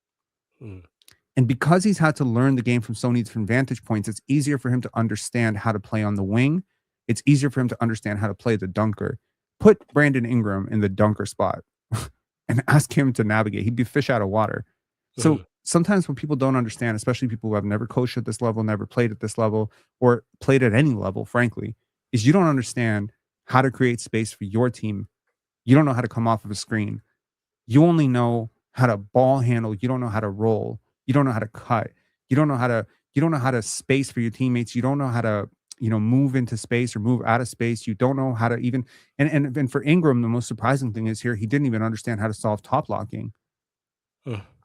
And because he's had to learn the game from so many different vantage points, it's easier for him to understand how to play on the wing. It's easier for him to understand how to play the dunker. Put Brandon Ingram in the dunker spot. and ask him to navigate. He'd be fish out of water. So sometimes when people don't understand, especially people who have never coached at this level, never played at this level, or played at any level, frankly, is you don't understand how to create space for your team. You don't know how to come off of a screen. You only know how to ball handle. You don't know how to roll. You don't know how to cut. You don't know how to space for your teammates. You don't know how to, move into space or move out of space. You don't know how to even, and for Ingram, the most surprising thing is here, he didn't even understand how to solve top locking.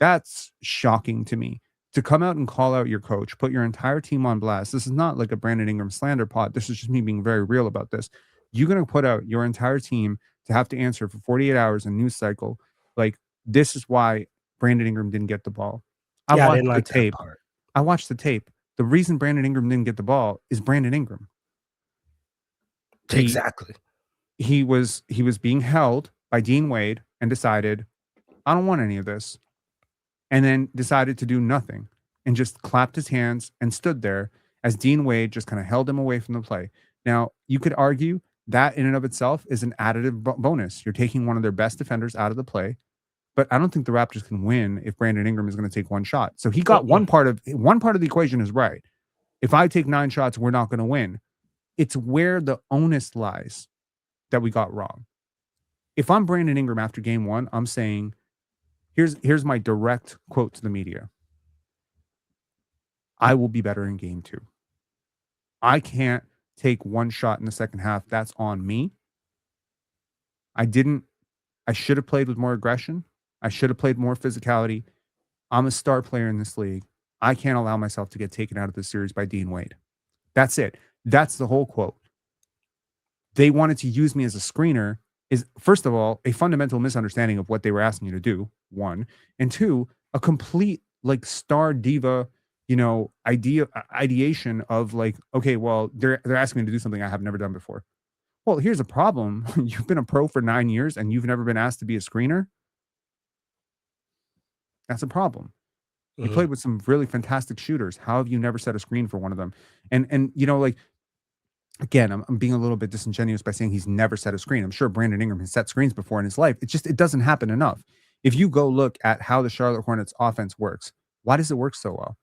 That's shocking to me. To come out and call out your coach, put your entire team on blast. This is not like a Brandon Ingram slander pod. This is just me being very real about this. You're going to put out your entire team to have to answer for 48 hours in news cycle. Like, this is why Brandon Ingram didn't get the ball. I watched the tape. I watched the tape. The reason Brandon Ingram didn't get the ball is Brandon Ingram.
Exactly.
He was being held by Dean Wade and decided, I don't want any of this. And then decided to do nothing and just clapped his hands and stood there as Dean Wade just kind of held him away from the play. Now, you could argue that in and of itself is an additive bonus. You're taking one of their best defenders out of the play, but I don't think the Raptors can win if Brandon Ingram is going to take one shot. So he got one part of the equation is right. If I take 9 shots, we're not going to win. It's where the onus lies that we got wrong. If I'm Brandon Ingram after game 1, I'm saying, here's my direct quote to the media. I will be better in game 2. I can't take one shot in the second half. That's on me. I should have played with more aggression. I should have played more physicality. I'm a star player in this league. I can't allow myself to get taken out of this series by Dean Wade. That's it. That's the whole quote. They wanted to use me as a screener is, first of all, a fundamental misunderstanding of what they were asking you to do, 1. And 2, a complete like star diva, ideation of like, okay, well, they're asking me to do something I have never done before. Well, here's a problem. You've been a pro for 9 years and you've never been asked to be a screener. That's a problem. You played with some really fantastic shooters. How have you never set a screen for one of them? And like, again, I'm being a little bit disingenuous by saying he's never set a screen. I'm sure Brandon Ingram has set screens before in his life. It doesn't happen enough. If you go look at how the Charlotte Hornets offense works, why does it work so well?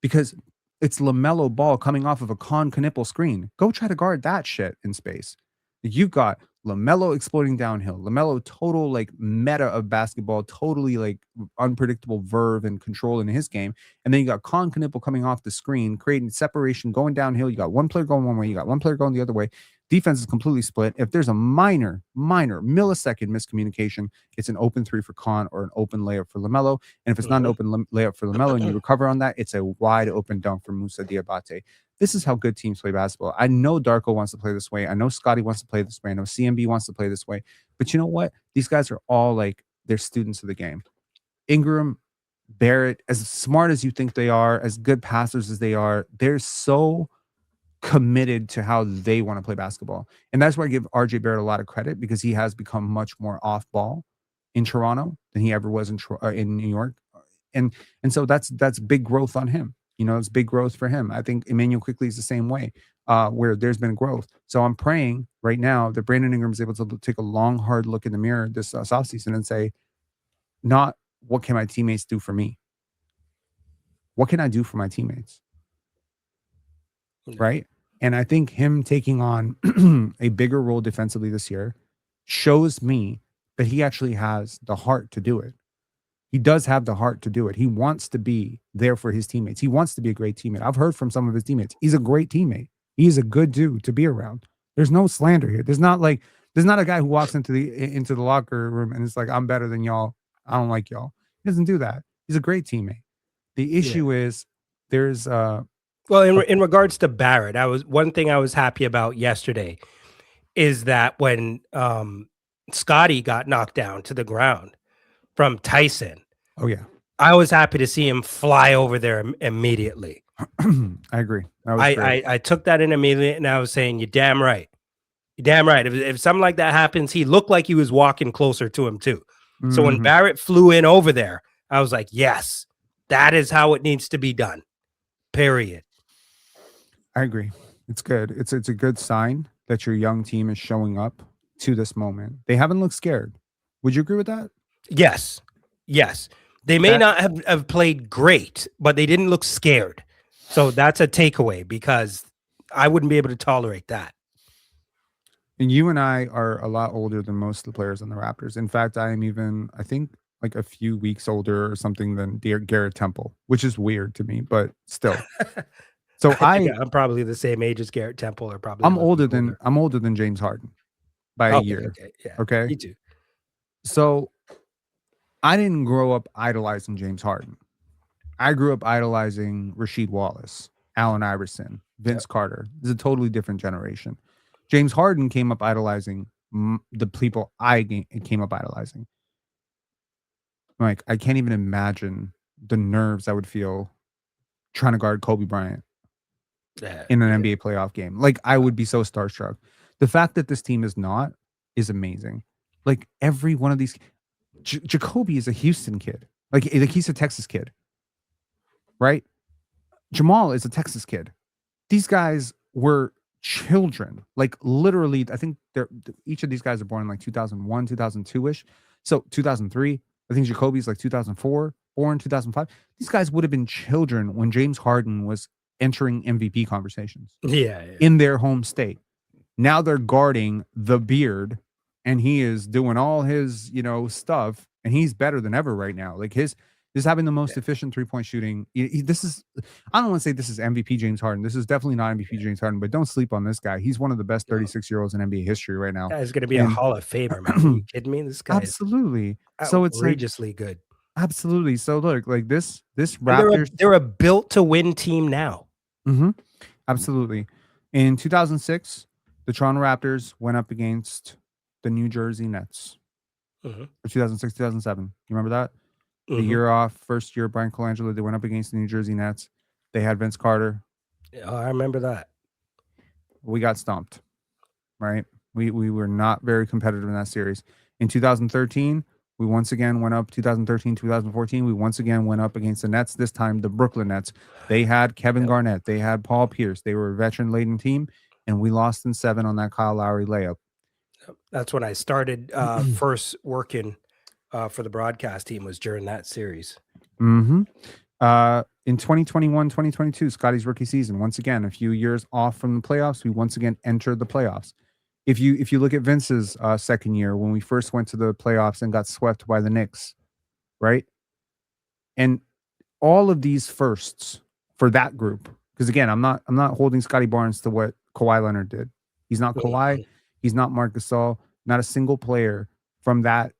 Because it's LaMelo Ball coming off of a Con Knipple screen. Go try to guard that shit in space. You've got LaMelo exploding downhill. LaMelo total like meta of basketball, totally like unpredictable verve and control in his game. And then you got Con Knipple coming off the screen, creating separation, going downhill. You got one player going one way, you got one player going the other way. Defense is completely split. If there's a minor millisecond miscommunication, it's an open 3 for Con or an open layup for LaMelo. And if it's not an open layup for LaMelo and you recover on that, it's a wide open dunk for Moussa Diabate. This is how good teams play basketball. I know Darko wants to play this way. I know Scotty wants to play this way. I know CMB wants to play this way. But you know what? These guys are all like, they're students of the game. Ingram, Barrett, as smart as you think they are, as good passers as they are, they're so committed to how they want to play basketball. And that's why I give RJ Barrett a lot of credit, because he has become much more off ball in Toronto than he ever was in New York. And so that's big growth on him. It's big growth for him. I think Emmanuel Quickley is the same way, where there's been growth. So I'm praying right now that Brandon Ingram is able to take a long, hard look in the mirror this offseason and say, not what can my teammates do for me? What can I do for my teammates? Right? And I think him taking on a bigger role defensively this year shows me that he actually has the heart to do it. He does have the heart to do it. He wants to be there for his teammates. He wants to be a great teammate. I've heard from some of his teammates. He's a great teammate. He's a good dude to be around. There's no slander here. There's not a guy who walks into the locker room and it's like, I'm better than y'all. I don't like y'all. He doesn't do that. He's a great teammate. The issue is there's
well, in regards to Barrett, one thing I was happy about yesterday is that when Scotty got knocked down to the ground from Tyson.
Oh yeah.
I was happy to see him fly over there immediately.
I agree.
I took that in immediately, and I was saying, you're damn right. You're damn right. If something like that happens, he looked like he was walking closer to him too. So when Barrett flew in over there, I was like, yes, that is how it needs to be done. Period.
I agree. It's good. It's a good sign that your young team is showing up to this moment. They haven't looked scared. Would you agree with that?
Yes. Yes. They may not have played great, but they didn't look scared. So that's a takeaway because I wouldn't be able to tolerate that.
And you and I are a lot older than most of the players on the Raptors. In fact, I am even, I think, like a few weeks older or something than Garrett Temple, which is weird to me, but still. So
I think I'm probably the same age as Garrett Temple, or probably a
I'm
little
older
bit older.
than James Harden by a
Okay,
year.
okay, yeah,
Okay.
me too.
So I didn't grow up idolizing James Harden. I grew up idolizing Rasheed Wallace, Allen Iverson, Vince Carter. It's a totally different generation. James Harden came up idolizing the people came up idolizing. Like, I can't even imagine the nerves I would feel trying to guard Kobe Bryant in an NBA playoff game. Like, I would be so starstruck. The fact that this team is not is amazing. Like, every one of these, Jacoby is a Houston kid. Like he's a Texas kid, right? Jamal is a Texas kid. These guys were children. Like, literally, I think each of these guys are born in like 2001, 2002-ish. So 2003, I think Jacoby's like 2004, born 2005. These guys would have been children when James Harden was entering MVP conversations in their home state. Now they're guarding the beard, and he is doing all his, stuff, and he's better than ever right now. Like, he's having the most efficient 3-point shooting. This is, I don't want to say this is MVP James Harden. This is definitely not MVP James Harden, but don't sleep on this guy. He's one of the best 36-year-olds in NBA history right now.
Guy's going to be a Hall of Famer, man. Are you kidding me? This guy
absolutely.
is
So it's like,
outrageously good.
Absolutely. So look, like this Raptors,
they're a built to win team now.
Mm-hmm. Absolutely. In 2006, the Toronto Raptors went up against the New Jersey Nets.
Mm-hmm.
For 2006, 2007. You remember that? The year off, first year, Brian Colangelo, they went up against the New Jersey Nets. They had Vince Carter.
Oh, I remember that.
We got stomped, right? We were not very competitive in that series. In 2013, we once again went up. 2013, 2014, we once again went up against the Nets, this time the Brooklyn Nets. They had Kevin Garnett. They had Paul Pierce. They were a veteran-laden team, and we lost in 7 on that Kyle Lowry layup.
That's when I started first working for the broadcast team, was during that series.
Mm-hmm. In 2021, 2022, Scotty's rookie season, once again, a few years off from the playoffs, we once again entered the playoffs. If you look at Vince's second year, when we first went to the playoffs and got swept by the Knicks, right? And all of these firsts for that group, because again, I'm not holding Scotty Barnes to what Kawhi Leonard did. He's not Kawhi. He's not Marc Gasol. Not a single player from that,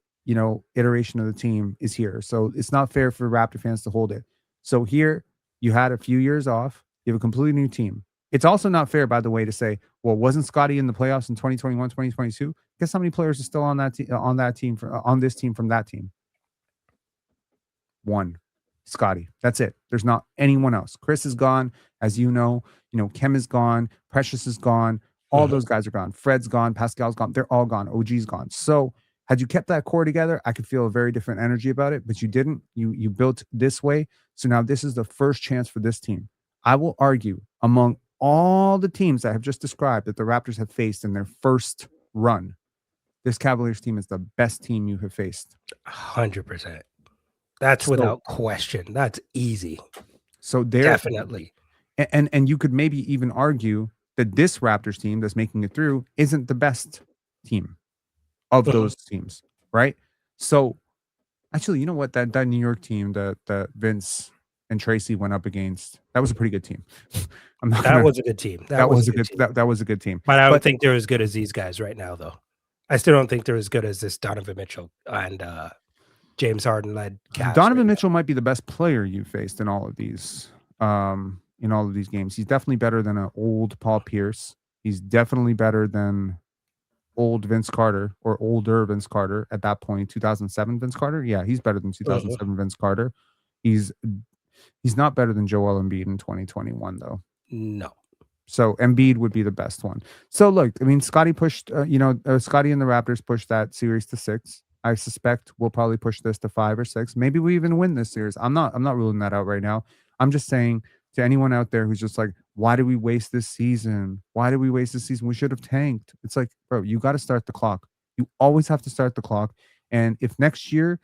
iteration of the team is here. So it's not fair for Raptor fans to hold it. So here you had a few years off. You have a completely new team. It's also not fair, by the way, to say, well, wasn't Scotty in the playoffs in 2021, 2022? Guess how many players are still on that team on this team from that team? One. Scotty. That's it. There's not anyone else. Chris is gone, as you know. Kem is gone. Precious is gone. All those guys are gone. Fred's gone. Pascal's gone. They're all gone. OG's gone. So had you kept that core together, I could feel a very different energy about it, but you didn't. You built this way. So now this is the first chance for this team. I will argue, among all the teams I have just described that the Raptors have faced in their first run, this Cavaliers team is the best team you have faced.
100%. That's without question. That's easy.
So
definitely.
And you could maybe even argue that this Raptors team that's making it through isn't the best team of those teams, right? So actually, you know what? That New York team that Vince and Tracy went up against, that was a pretty good team.
That was a good team.
That was a good team.
But I don't think they're as good as these guys right now, though. I still don't think they're as good as this Donovan Mitchell and James Harden led Cavs.
Donovan Mitchell might be the best player you faced in all of these games. He's definitely better than an old Paul Pierce. He's definitely better than old Vince Carter, or older Vince Carter at that point. 2007 Vince Carter. Yeah, he's better than 2007 Vince Carter. He's not better than Joel Embiid in 2021 though.
No.
So Embiid would be the best one. So look, I mean, Scotty pushed, Scotty and the Raptors pushed that series to 6. I suspect we'll probably push this to 5 or 6. Maybe we even win this series. I'm not ruling that out right now. I'm just saying to anyone out there who's just like, why did we waste this season? Why did we waste this season? We should have tanked. It's like, bro, you got to start the clock. You always have to start the clock. And if next year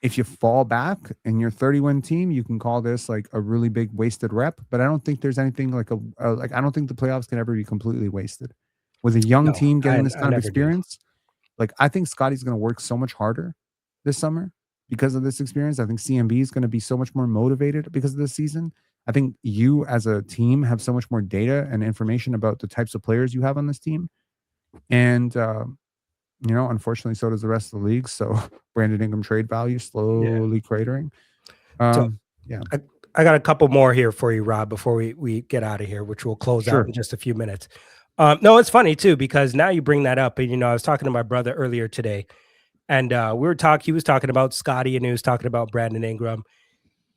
if you fall back and you're 30-win team, you can call this like a really big wasted rep. But I don't think there's anything like I don't think the playoffs can ever be completely wasted. With a young
No,
team getting this
I
kind of
never do.
experience, like I think Scotty's going to work so much harder this summer because of this experience. I think CMB is going to be so much more motivated because of this season. I think you as a team have so much more data and information about the types of players you have on this team. And unfortunately, so does the rest of the league. So Brandon Ingram trade value slowly cratering.
So
Yeah.
I got a couple more here for you, Rob, before we get out of here, which we'll close out in just a few minutes. No, it's funny too, because now you bring that up. And, I was talking to my brother earlier today, and he was talking about Scotty, and he was talking about Brandon Ingram.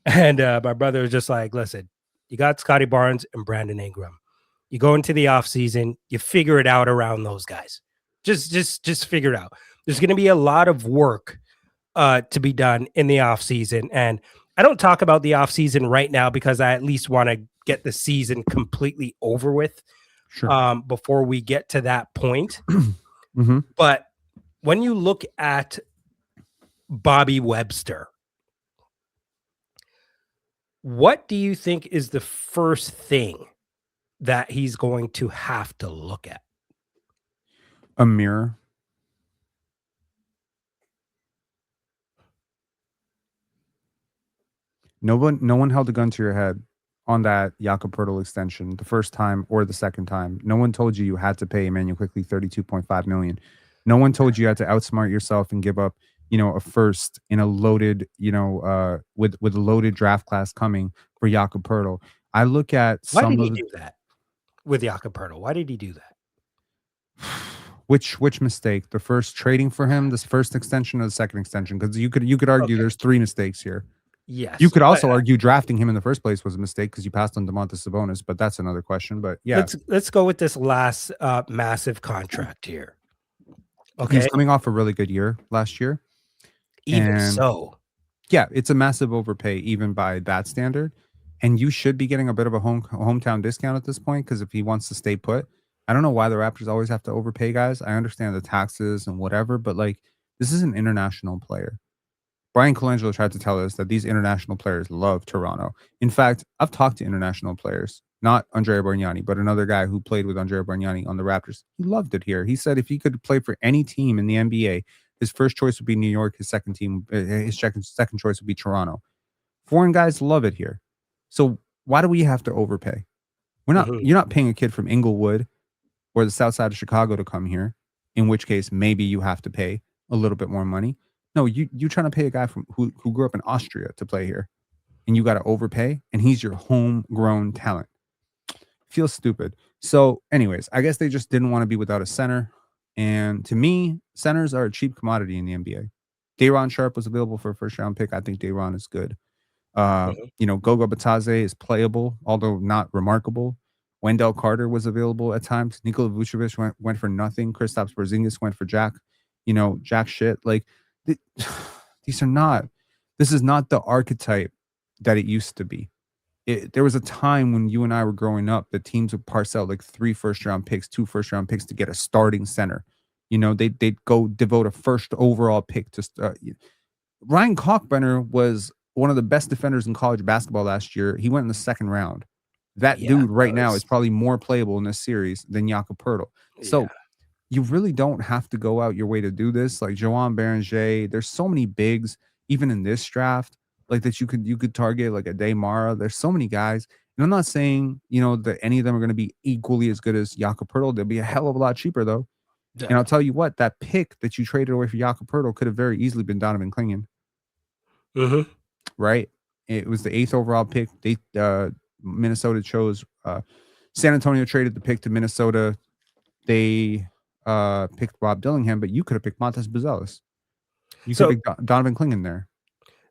And my brother was just like, listen, you got Scotty Barnes and Brandon Ingram. You go into the offseason, you figure it out around those guys. Just figure it out. There's going to be a lot of work to be done in the offseason. And I don't talk about the offseason right now because I at least want to get the season completely over with before we get to that point. But when you look at Bobby Webster, what do you think is the first thing that he's going to have to look at?
A mirror. No one held a gun to your head on that Jakob Poeltl extension the first time or the second time. No one told you had to pay Emmanuel Quickley $32.5 million. No one told you had to outsmart yourself and give up, a first in a loaded, with a loaded draft class coming for Jakob Poeltl. I look at
why did he do that with Jakob Poeltl? Why did he do that?
Which mistake? The first trading for him, this first extension or the second extension? Because you could argue there's three mistakes here.
Yes.
You could also argue drafting him in the first place was a mistake because you passed on Domantas Sabonis, but that's another question. But yeah,
let's go with this last massive contract here. Okay,
he's coming off a really good year last year.
So,
yeah, it's a massive overpay even by that standard, and you should be getting a bit of a hometown discount at this point because if he wants to stay put, I don't know why the Raptors always have to overpay guys. I understand the taxes and whatever, but like this is an international player. Brian Colangelo tried to tell us that these international players love Toronto. In fact, I've talked to international players, not Andrea Bargnani, but another guy who played with Andrea Bargnani on the Raptors. He loved it here. He said if he could play for any team in the NBA, his first choice would be New York. His second choice would be Toronto. Foreign guys love it here. So why do we have to overpay? You're not paying a kid from Inglewood or the south side of Chicago to come here, in which case maybe you have to pay a little bit more money. No, you trying to pay a guy who grew up in Austria to play here, and you got to overpay, and he's your homegrown talent. Feels stupid. So, anyways, I guess they just didn't want to be without a center. And to me, centers are a cheap commodity in the NBA. Day'Ron Sharpe was available for a first-round pick. I think Day'Ron is good. Goga Batadze is playable, although not remarkable. Wendell Carter was available at times. Nikola Vucevic went for nothing. Kristaps Porzingis went for jack shit. Like, this is not the archetype that it used to be. There was a time when you and I were growing up that teams would parse out like 3 first-round picks, 2 first-round picks to get a starting center. They'd go devote a first overall pick to Ryan Kalkbrenner was one of the best defenders in college basketball last year. He went in the second round. That dude right now is probably more playable in this series than Jakob Poeltl. So you really don't have to go out your way to do this. Like Joan Beranger, there's so many bigs, even in this draft, like that you could target, like a Daymara. There's so many guys. And I'm not saying, that any of them are going to be equally as good as Jakob Poeltl. They'll be a hell of a lot cheaper, though. Yeah. And I'll tell you what, that pick that you traded away for Jakob Poeltl could have very easily been Donovan Clingan. Right? It was the 8th overall pick. Minnesota chose. San Antonio traded the pick to Minnesota. They picked Rob Dillingham, but you could have picked Montes Buzelis. You could pick Donovan Clingan there.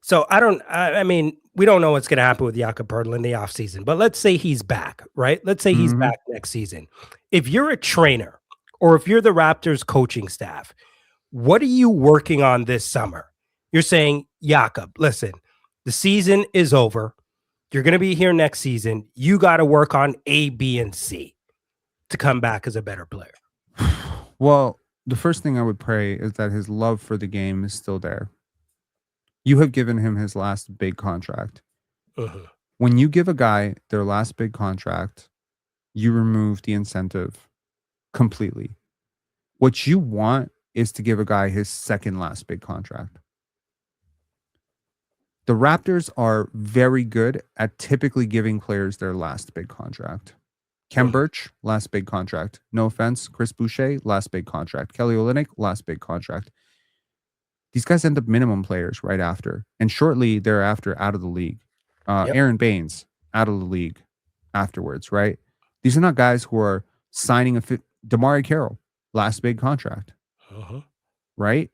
So I mean, we don't know what's going to happen with Jakob Poeltl in the offseason, but let's say he's back, right? Let's say he's back next season. If you're a trainer or if you're the Raptors coaching staff, what are you working on this summer? You're saying, Jakob, listen, the season is over. You're going to be here next season. You got to work on A, B, and C to come back as a better player.
Well, the first thing I would pray is that his love for the game is still there. You have given him his last big contract.
Uh-huh.
When you give a guy their last big contract, you remove the incentive completely. What you want is to give a guy his second last big contract. The Raptors are very good at typically giving players their last big contract. Kem Birch, last big contract. No offense, Chris Boucher, last big contract. Kelly Olynyk, last big contract. These guys end up minimum players right after, and shortly thereafter out of the league.
Yep.
Aaron Baines out of the league afterwards, right? These are not guys who are signing a fit. Damari Carroll, last big contract,
Uh-huh.
right?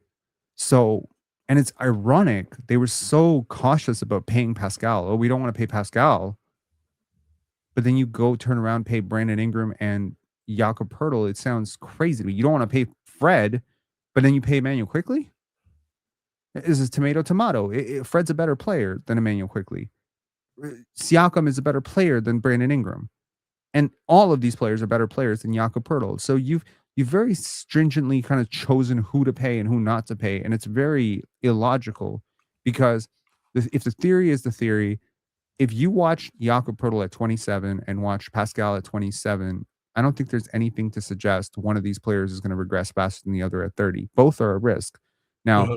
So, and it's ironic they were so cautious about paying Pascal. Oh, we don't want to pay Pascal, but then you go turn around, pay Brandon Ingram and Jakob Poeltl. It sounds crazy to me. You don't want to pay Fred, but then you pay Emmanuel Quickly. This is tomato. Fred's a better player than Emmanuel Quickly. Siakam is a better player than Brandon Ingram. And all of these players are better players than Jakob Poeltl. So you've very stringently kind of chosen who to pay and who not to pay. And it's very illogical because if the theory is the theory, if you watch Jakob Poeltl at 27 and watch Pascal at 27, I don't think there's anything to suggest one of these players is going to regress faster than the other at 30. Both are a risk. Now,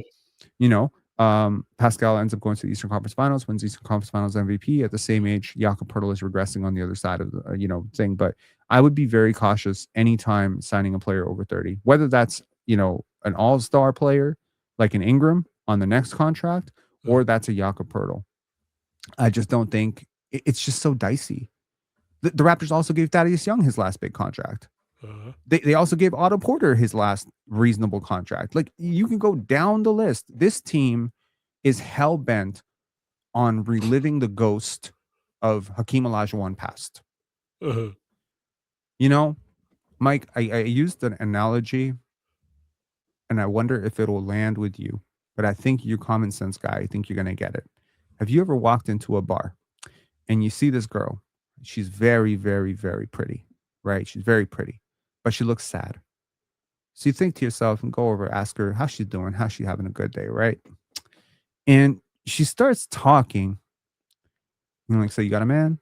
Pascal ends up going to the Eastern Conference Finals, wins Eastern Conference Finals MVP. At the same age, Jakob Poeltl is regressing on the other side of the thing. But I would be very cautious anytime signing a player over 30, whether that's an all-star player like an Ingram on the next contract, or that's a Jakob Poeltl. I just don't think it's just so dicey. The Raptors also gave Thaddeus Young his last big contract. They also gave Otto Porter his last reasonable contract. Like, you can go down the list. This team is hell-bent on reliving the ghost of Hakeem Olajuwon past. Mike, I used an analogy, and I wonder if it'll land with you. But I think you're a common sense guy. I think you're going to get it. Have you ever walked into a bar and you see this girl? She's very, very, very pretty, right? She's very pretty, but she looks sad. So you think to yourself and go over, ask her how she's doing, how she's having a good day, right? And she starts talking. So you got a man?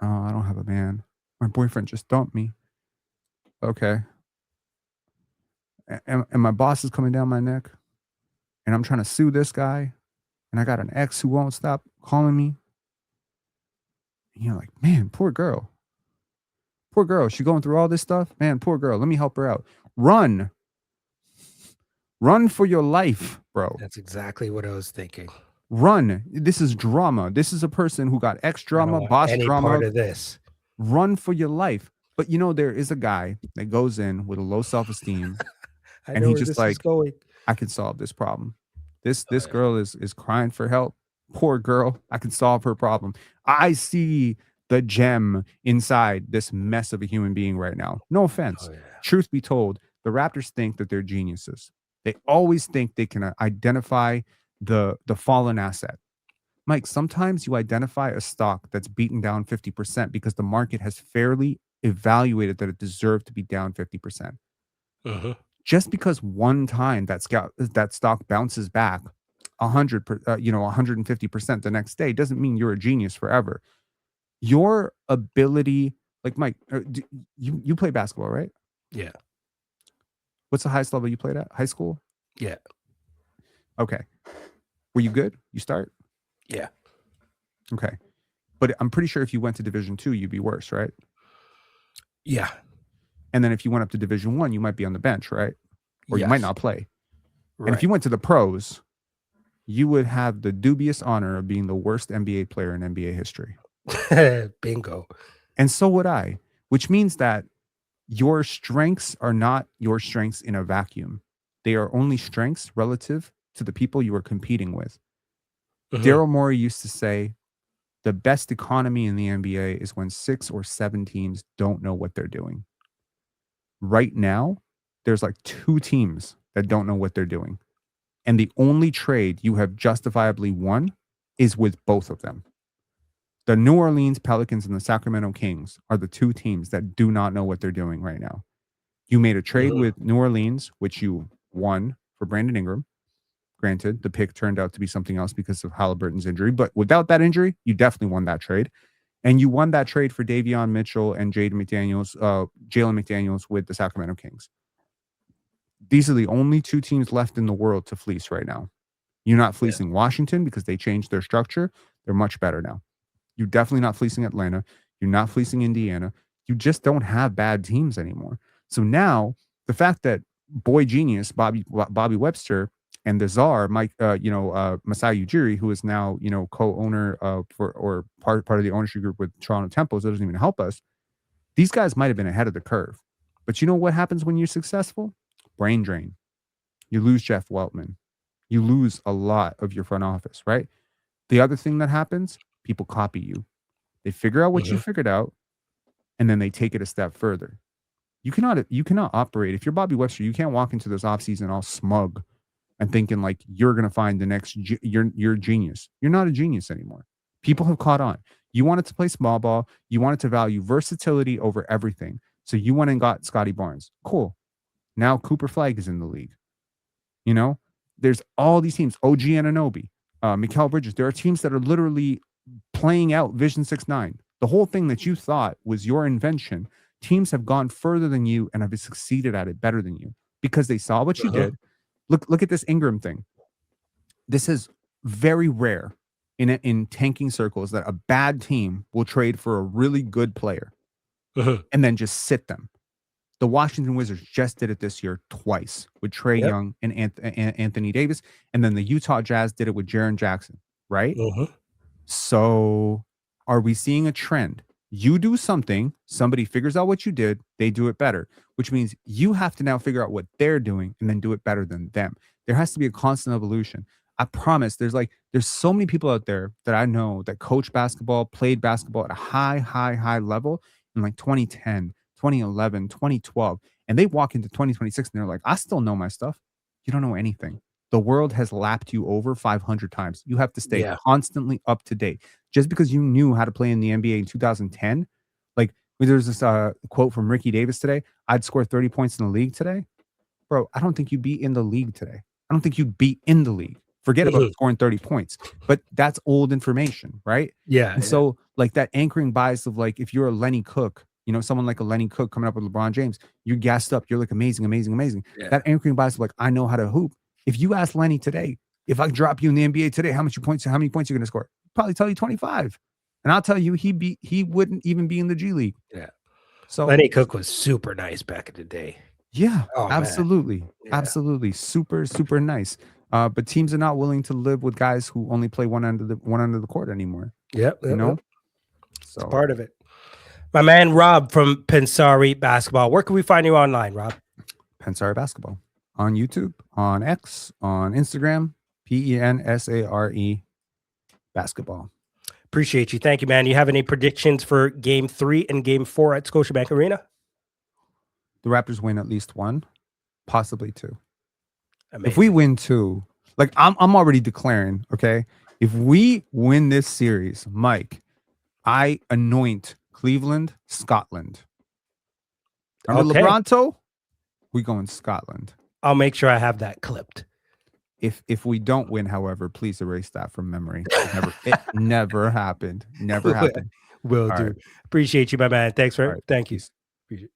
No, I don't have a man. My boyfriend just dumped me. Okay. And my boss is coming down my neck, and I'm trying to sue this guy, and I got an ex who won't stop calling me. And you're like, man, poor girl. Poor girl. She's going through all this stuff. Man, poor girl. Let me help her out. Run. Run for your life, bro.
That's exactly what I was thinking.
Run. This is drama. This is a person who got ex drama, boss
any
drama.
Part of this.
Run for your life. But there is a guy that goes in with a low self-esteem, and he just like, I can solve this problem. This girl is crying for help. Poor girl. I can solve her problem. I see the gem inside this mess of a human being right now. No offense. Truth be told, the Raptors think that they're geniuses. They always think they can identify the fallen asset. Mike, sometimes you identify a stock that's beaten down 50% because the market has fairly evaluated that it deserved to be down 50%. Just because one time that stock bounces back 150% the next day doesn't mean you're a genius forever. Your ability, like Mike, you play basketball, right?
Yeah.
What's the highest level you played at? High school?
Yeah.
Okay. Were you good? You start?
Yeah.
Okay. But I'm pretty sure if you went to Division II, you'd be worse, right?
Yeah.
And then if you went up to Division I, you might be on the bench, right? Or you might not play.
Right.
And if you went to the pros, you would have the dubious honor of being the worst NBA player in NBA history.
Bingo.
And so would I, which means that your strengths are not your strengths in a vacuum. They are only strengths relative to the people you are competing with. Daryl Morey used to say, the best economy in the NBA is when 6 or 7 teams don't know what they're doing. Right now, there's like 2 teams that don't know what they're doing. And the only trade you have justifiably won is with both of them. The New Orleans Pelicans and the Sacramento Kings are the 2 teams that do not know what they're doing right now. You made a trade with New Orleans, which you won for Brandon Ingram. Granted, the pick turned out to be something else because of Halliburton's injury, but without that injury, you definitely won that trade. And you won that trade for Davion Mitchell and Jalen McDaniels with the Sacramento Kings. These are the only two teams left in the world to fleece right now. You're not fleecing Washington because they changed their structure. They're much better now. You're definitely not fleecing Atlanta. You're not fleecing Indiana. You just don't have bad teams anymore. So now the fact that boy genius Bobby Webster and the czar Masai Ujiri, who is now co-owner or part of the ownership group with Toronto Temples, that doesn't even help us. These guys might have been ahead of the curve, but you know what happens when you're successful? Brain drain. You lose Jeff Weltman. You lose a lot of your front office, right? The other thing that happens, people copy you. They figure out what you figured out, and then they take it a step further. You cannot operate. If you're Bobby Webster, you can't walk into this offseason all smug and thinking like you're going to find the next, you're a genius. You're not a genius anymore. People have caught on. You wanted to play small ball. You wanted to value versatility over everything. So you went and got Scotty Barnes. Cool. Now Cooper Flag is in the league. There's all these teams. OG Anunoby, Mikal Bridges. There are teams that are literally playing out Vision 6-9. The whole thing that you thought was your invention, teams have gone further than you and have succeeded at it better than you because they saw what you did. Look at this Ingram thing. This is very rare in tanking circles that a bad team will trade for a really good player and then just sit them. The Washington Wizards just did it this year twice with Trae Young and Anthony Davis, and then the Utah Jazz did it with Jaren Jackson, right? So are we seeing a trend? You do something, somebody figures out what you did, they do it better, which means you have to now figure out what they're doing and then do it better than them. There has to be a constant evolution. I promise there's so many people out there that I know that coach basketball, played basketball at a high level in like 2010, 2011, 2012, and they walk into 2026 and they're like, I still know my stuff. You don't know anything. The world has lapped you over 500 times. You have to stay constantly up to date. Just because you knew how to play in the NBA in 2010, like there's this quote from Ricky Davis today, I'd score 30 points in the league today. Bro, I don't think you'd be in the league today. I don't think you'd be in the league. Forget about scoring 30 points. But that's old information, right?
Yeah.
And so like that anchoring bias of like, if you're a Lenny Cook, someone like a Lenny Cook coming up with LeBron James, you're gassed up. You're like amazing. Yeah. That anchoring bias of like, I know how to hoop. If you ask Lenny today, if I drop you in the NBA today, how many points you're going to score? He'd probably tell you 25. And I'll tell you, he wouldn't even be in the G League.
Yeah.
So
Lenny Cook was super nice back in the day.
Yeah, absolutely. Yeah. Absolutely. Super, super nice. But teams are not willing to live with guys who only play one end of the court anymore.
Yep.
So
it's part of it. My man Rob from Pensare Basketball. Where can we find you online, Rob?
Pensare Basketball. On YouTube, on X, on Instagram, Pensare Basketball.
Appreciate you. Thank you, man. You have any predictions for Game 3 and Game 4 at Scotiabank Arena?
The Raptors win at least one, possibly two.
Amazing.
If we win two, like I'm already declaring, okay? If we win this series, Mike, I anoint Cleveland, Scotland. Under LeBronto, we go in Scotland.
I'll make sure I have that clipped.
If we don't win, however, please erase that from memory. It never happened. Never happened.
Will do. Right. Appreciate you, my man. Thank you.
Peace.
Appreciate it.